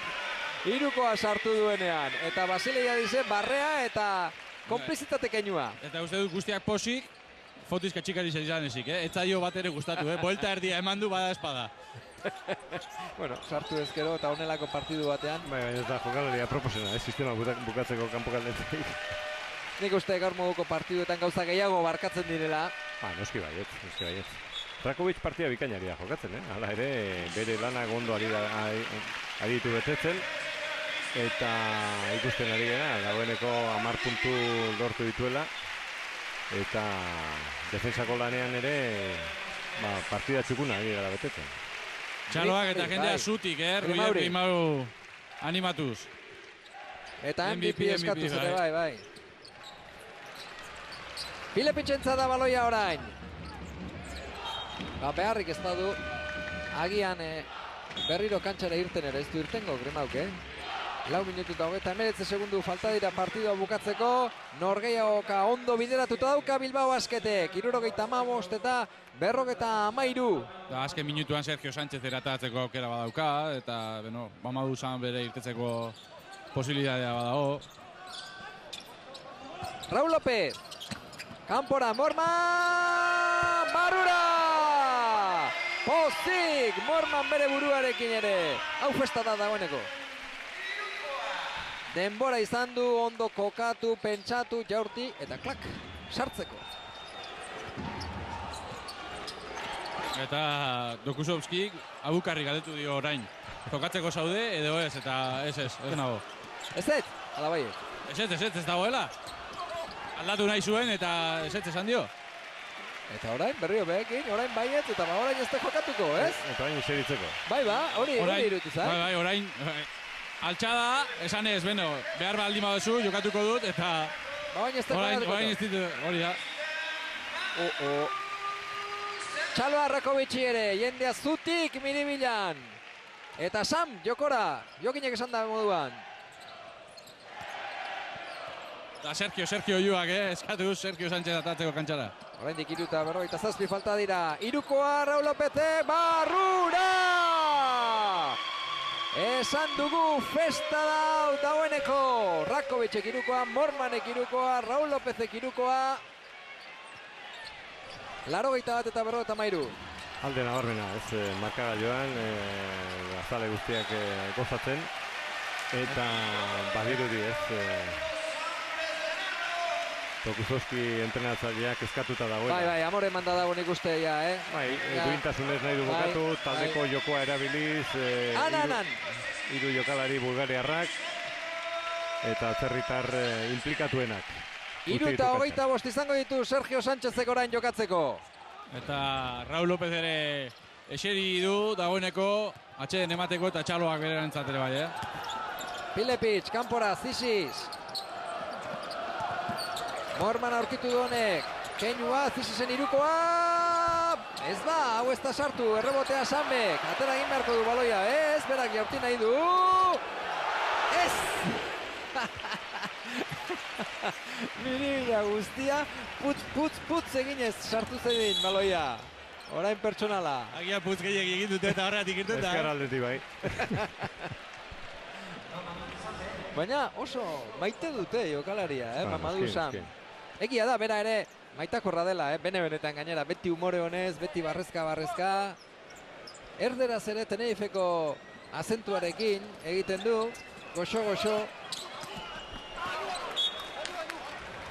Hirukoa sartu duenean, eta Basileia dize barrea eta konplizitate keinua. Eta uste dut guztiak posik, fotiz katxikari izan ezik, Ez zaio bat ere gustatu, Buelta erdia eman du bada espada. Bueno, sartu ezkero eta honelako partidu batean. Baina ez da jokalaria proposena, sistema bukatzeko kanpokaldetik. Nik uste gaur moduko partiduetan gauza gehiago barkatzen direla. Noski baiet. Rakovic partida bikainaria jokatzen, Hala ere, bere lanak ondo aritu betetzen. Eta ikusten ari gara, dagoeneko 10 puntu lortu dituela. Eta defensako lanean ere partida txukuna ari gara betetzen. Txaloak eta jendea zutik, Grimau animatuz. Eta MVP eskatuz ere bai. Pilepitxentza da baloia orain. Beharrik ez badu, agian berriro kantxara irten ere, ez du irtengo Grimauk, 4 minutu eta 29 segundu falta dira partidua bukatzeko. Norgehiagoka ondo bideratuta dauka Bilbao Basketek. 75 eta 53. Azken minutuan Sergio Sánchez eratatzeko aukera badauka, eta bamadu zan bere irtetzeko posibilitatea badago. Raul López. Kanpora, Moerman, barrura! Pozik, Moerman bere buruarekin ere. Hau festa da dagoeneko. Denbora izan du, ondo kokatu, pentsatu, jaurti, eta klak, sartzeko. Eta Dokusovskik abukarri galdetu dio orain. Jokatzeko zaude edo ez, eta ez nago. Ez, ala bai. Ez dagoela. Aldatu nahi zuen eta ez esan dio. Eta orain berrio behekin, orain baiet, eta orain ez da jokatuko, ez? Eta orain eseritzeko. Bai, hori irutu zan. Bai, orain altxada, esan ez, behar baldin baduzu, jokatuko dut, eta orain ez ditu, hori da. Txaloa Rakovitsi ere, jendea zutik miribilan. Eta Sam, jokora, jokinek esan da moduan. Eta Sergio Juak, eskatu Sergio Sánchez atatzeko kantxara. Orain dikiruta, eta 7 falta dira. Hirukoa Raul López, barrura! Esan dugu festa dagoeneko. Rakovicek hirukoa, Moermanek hirukoa, Raul Lópezek hirukoa. 81 eta 53. Alde nabarmena, markaga joan, azale guztiak gozatzen. Eta badirudi, Dokusovski entrenatzaileak eskatuta dagoela. Bai, amore manda dago nik uste, Bai, duintasunez nahi du bukatu, taldeko jokoa erabiliz, hiru jokalari bulgariarrak, eta atzerritar implikatuenak. 75 izango ditu Sergio Sánchezek orain jokatzeko. Eta Raul López ere eseri du dagoeneko, atxeden emateko eta txaloak bere erantzatele bai, Pilepic, kanpora, Zisis. Moerman aurkitu du honek, keinua, Zisisen hirukoa, ez da, hau ez da sartu, errebotea Samek, atera egin beharko du baloia, ez, berak jaurti nahi du, ez! Mirila guztia, putz eginez sartu zedin baloia, orain pertsonala. Agia putz gehiak egin dute eta horretik irtuta. Ezker aldetik bai. Baina oso maite dute jokalaria, Mamadou Sam. Egia da, bera ere maitakorra dela, bene-benetan gainera, beti umore honez, beti barrezka. Erderaz ere Tenerifeko azentuarekin egiten du, goxo.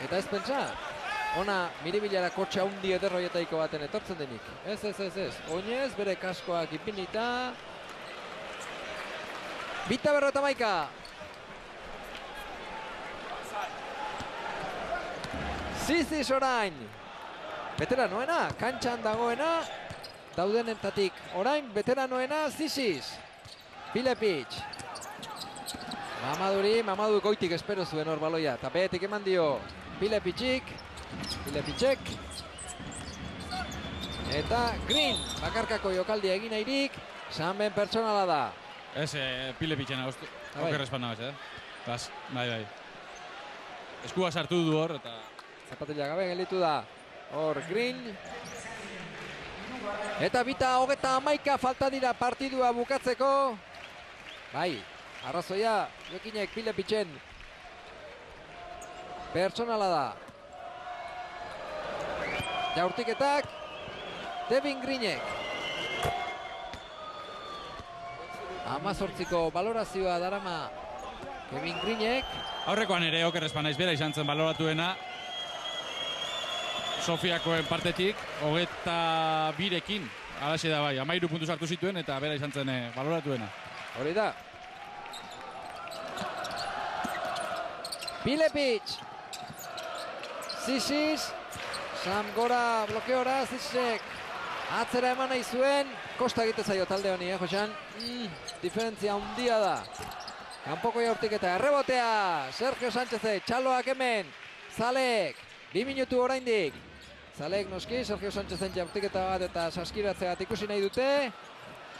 Eta ez pentsa, ona Miribilara kotxe haundi ederroietaiko baten etortzen denik. Ez. Oinez, bere kaskoak ipinita. Bita 51. Ziziz orain. Veteranoena, kantxan dagoena. Daudenentatik orain, veteranoena Ziziz. Pilepic. Mamadu goitik espero zuen hor baloia. Eta behetik eman dio Pilepicek. Eta Green, bakarkako jokaldia egin nahirik. Sanben pertsonala da. Ez, Pilepicena, oker espanna bez, bai. Eskua sartu du hor, eta... Zapatilla gabe gelditu da. Hor Green. Eta bita 31 falta dira partidua bukatzeko. Bai, arrazoia Jokinek Pilepicen pertsonala da. Jaurtiketak Devin Greenek. 18ko balorazioa darama Kevin Greenek. Aurrekoan ere oker espanaiz bera izan zen baloratuena. Sofiakoen partetik, 22rekin. Alaxe da bai, 13 puntu sartu zituen eta bera izan zen baloratuena. Hori da. Pilepic. Ziziz. Sam gora blokeora, Zizek. Atzera eman nahi zuen. Kosta egite zaio talde honi, Josan? Diferentzia handia da. Kanpoko jaurtiketa errebotea. Sergio Sánchez, txaloak hemen. Zalek. 2 minutu oraindik. Zalek noski, Sergio Sánchezen jaurtiketa bat eta saskiratzeat ikusi nahi dute.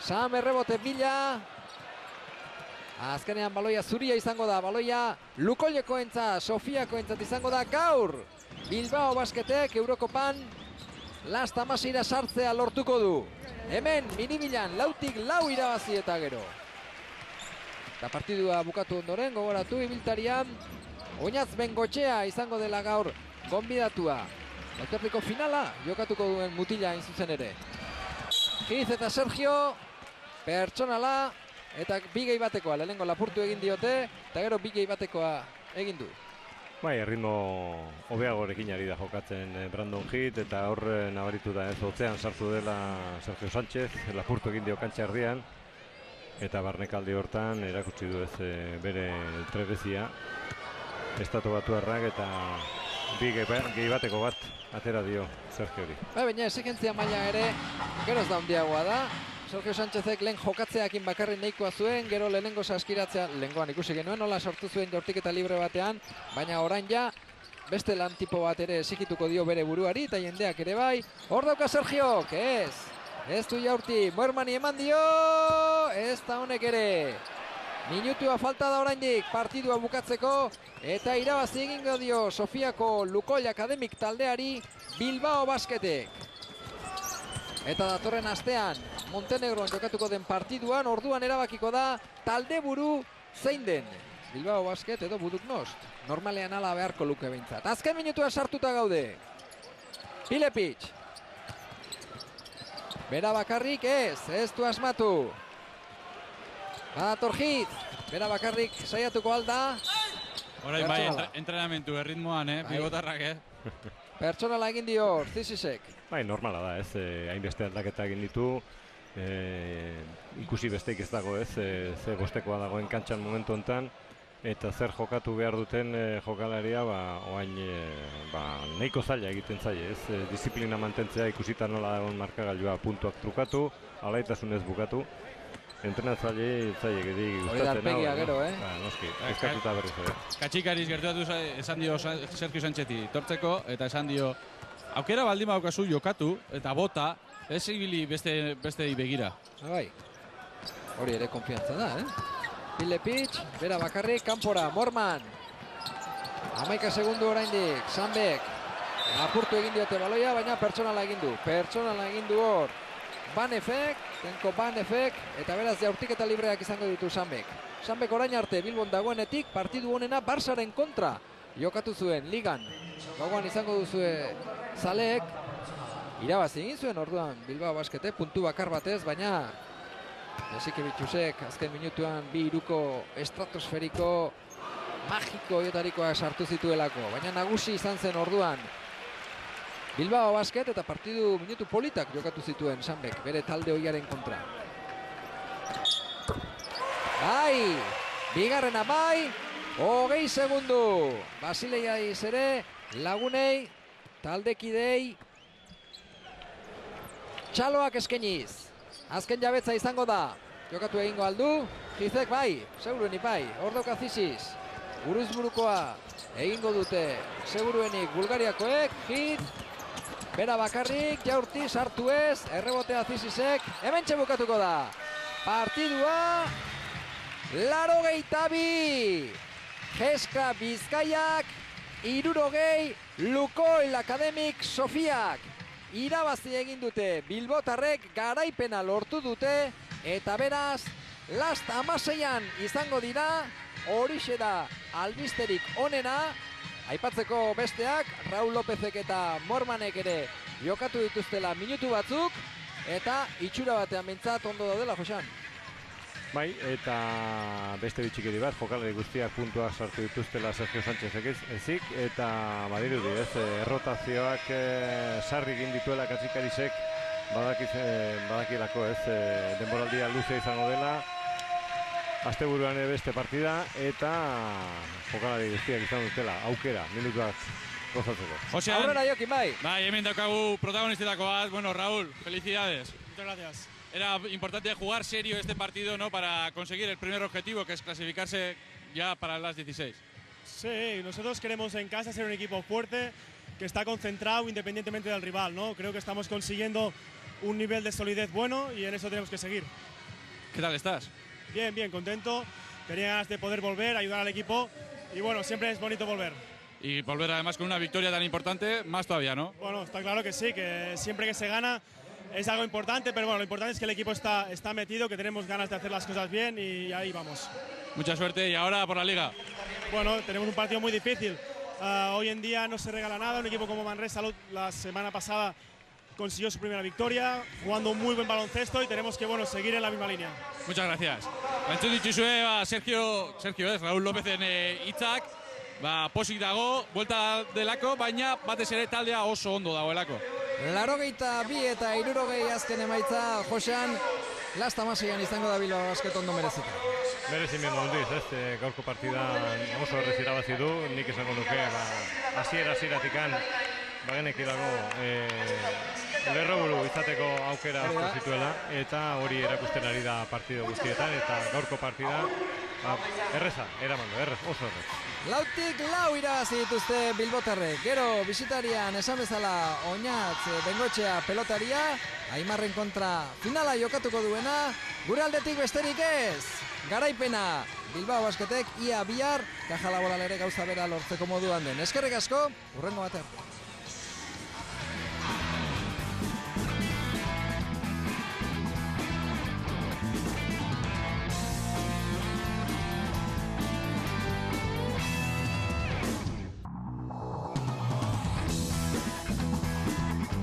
Sam errebote bila. Azkenean baloia zuria izango da, baloia Lukollekoentzat, Sofiakoentzat izango da gaur. Bilbao Basketek Eurokopan last amasira sartzea lortuko du. Hemen Miribilan 4-4 irabazi eta gero. Eta partidua bukatu ondoren, gogoratu ibiltarian Oinatz Bengotxea izango dela gaur gonbidatua. Lauterdiko finala jokatuko duen mutila hain zuzen ere. Giz eta Sergio, pertsonala, eta 2 batekoa, lehenengo lapurtu egin diote, eta gero 2 batekoa egin du. Bai, erritmo hobeagorekin ari da jokatzen Brandon Heath, eta hor nabaritu da ez hotzean sartu dela Sergio Sánchez, lapurtu egin dio kantxa erdian, eta barnekaldi hortan erakutsi du ez bere trebezia. Estatu Batuarrak eta 2 bateko bat atera dio Sergiori. Baina exigentzia maila ere geroz da handiagoa da. Sergio Sánchezek lehen jokatzeakin bakarrik nahikoa zuen, gero lehenengo saskiratzea, lehengoan ikusi genuen, nola sortu zuen jaurtiketa libre batean, baina orain ja beste lan tipo bat ere esikituko dio bere buruari, eta jendeak ere bai. Hor dauka Sergiok, ez du jaurti, Moermani eman dio, ez da honek ere. Minutua falta da oraindik partidua bukatzeko, eta irabazi egingo dio Sofiako Lukoll Akademik taldeari Bilbao Basketek. Eta datorren astean Montenegroan jokatuko den partiduan, orduan erabakiko da talde buru zein den. Bilbao Basket edo Buduknost. Normalean ala beharko luke behintzat. Azken minutua sartuta gaude. Pilepic. Bera bakarrik ez du asmatu. Badator Heath, bera bakarrik saiatuko alda. Orain bai, entrenamentu erritmoan, pivotarrak, Pertsonala egin dio Zizisek. Bai, normala da, ez, hainbeste aldaketa egin ditu. Ikusi besteik ez dago, ez, ze bostekoa dagoen kantxan momentu honetan. Eta zer jokatu behar duten jokalaria, oain nahiko zaila egiten zaie, ez, disiplina mantentzea ikusita nola dagoen markagailua puntuak trukatu, alaitasunez bukatu. Entrenatzaile zaile gedi gustatzen hau. Hori gero, Noski, eskatuta berriz ere. Katxikariz gertatu esan dio Sergio Sánchezi tortzeko, eta esan dio aukera baldin badaukazu jokatu eta bota, ez ibili beste begira. Bai, hori ere konfiantza da, Pilepic, bera bakarrik, kanpora, Morman. 11 segundu oraindik, Sanbek. Apurtu egin diote baloia, baina pertsonala egin du. Pertsonala egin du hor. Banefek, tenko Banefek, eta beraz jaurtiketa libreak izango ditu Sanbek. Sanbek orain arte Bilbon dagoenetik partidu honena Barsaren kontra jokatu zuen ligan. Gogoan izango duzue Zaleek irabazi egin zuen orduan Bilbao Baskete, puntu bakar batez, baina Jasikeviciusek azken minutuan 2-3ko estratosferiko magiko jotarikoa sartu zituelako. Baina nagusi izan zen orduan Bilbao Basket eta partidu minutu politak jokatu zituen Sanbek bere talde ohiaren kontra. Bai, bigarrena bai, 20 segundu. Basileiaiz ere, lagunei, taldekidei, txaloak eskeniz. Azken jabetza izango da. Jokatu egingo aldu, Gizek bai, seguruenik bai, Ordoka Zisiz. Buruzburukoa egingo dute, seguruenik Bulgariakoek, Hit. Bera bakarrik, Jaurti sartu ez, errebotea Zisizek, hementxe bukatuko da. Partidua, 82. Jeska Bizkaiak, 60, Lukoil Akademik Sofiak. Irabazi egin dute, bilbotarrek garaipena lortu dute, eta beraz, last 16an izango dira, horixe da albisterik onena. Aipatzeko besteak, Raul Lopezek eta Mormanek ere jokatu dituztela minutu batzuk, eta itxura batean bintzat ondo daudela, Josan. Bai, eta beste bitxikeri bat, jokalari guztiak puntuak sartu dituztela Sergio Sánchez ezik, eta badirudi ez, errotazioak sarri egin dituela Katzikarisek, badakilako ez, denboraldia luze izango dela, asteburuan beste partida, eta jokalari guztiak izan dutela, aukera, minutuak gozatzeko. Josean, Aurrera Jokin, bai. bai, hemen daukagu protagonistetako bat. Bueno, Raúl, felicidades. Muchas gracias. Era importante jugar serio este partido, ¿no? Para conseguir el primer objetivo, que es clasificarse ya para las 16. Sí, nosotros queremos en casa ser un equipo fuerte, que está concentrado independientemente del rival, ¿no? Creo que estamos consiguiendo un nivel de solidez bueno y en eso tenemos que seguir. ¿Qué tal estás? Bien, bien, contento. Tenía ganas de poder volver, ayudar al equipo y bueno, siempre es bonito volver. Y volver además con una victoria tan importante, más todavía, ¿no? Bueno, está claro que sí, que siempre que se gana es algo importante, pero bueno, lo importante es que el equipo está metido, que tenemos ganas de hacer las cosas bien y ahí vamos. Mucha suerte y ahora por la Liga. Bueno, tenemos un partido muy difícil. Hoy en día no se regala nada, un equipo como Manresa la semana pasada consiguió su primera victoria, jugando un muy buen baloncesto y tenemos que, bueno, seguir en la misma línea. Muchas gracias. Entzun dituzue, Sergio ez, Raúl Lópezen hitzak, posik dago, buelta delako, baina batez ere taldea oso ondo dagoelako. 82 eta 60 azken emaitza, Josean, last 16an izango da Bilbao Basket ondo merezita. Merezimendu handiz, ez, gaurko partidan oso errez irabazi du, nik esango nuke, hasiera-hasieratik bagenekilako lerroburu izateko aukera asko zituela, eta hori erakusten ari da partido guztietan, eta gaurko partida erreza, eramandu, oso errez. 4-4 irabazi dituzte bilbotarrek, gero bisitarian esan bezala Oñatz Bengoetxea pelotaria, Aimarren kontra finala jokatuko duena, gure aldetik besterik ez, garaipena Bilbao Basketek ia bihar Caja Laboral ere gauza bera lortzeko moduan den. Eskerrik asko, hurrengo batean.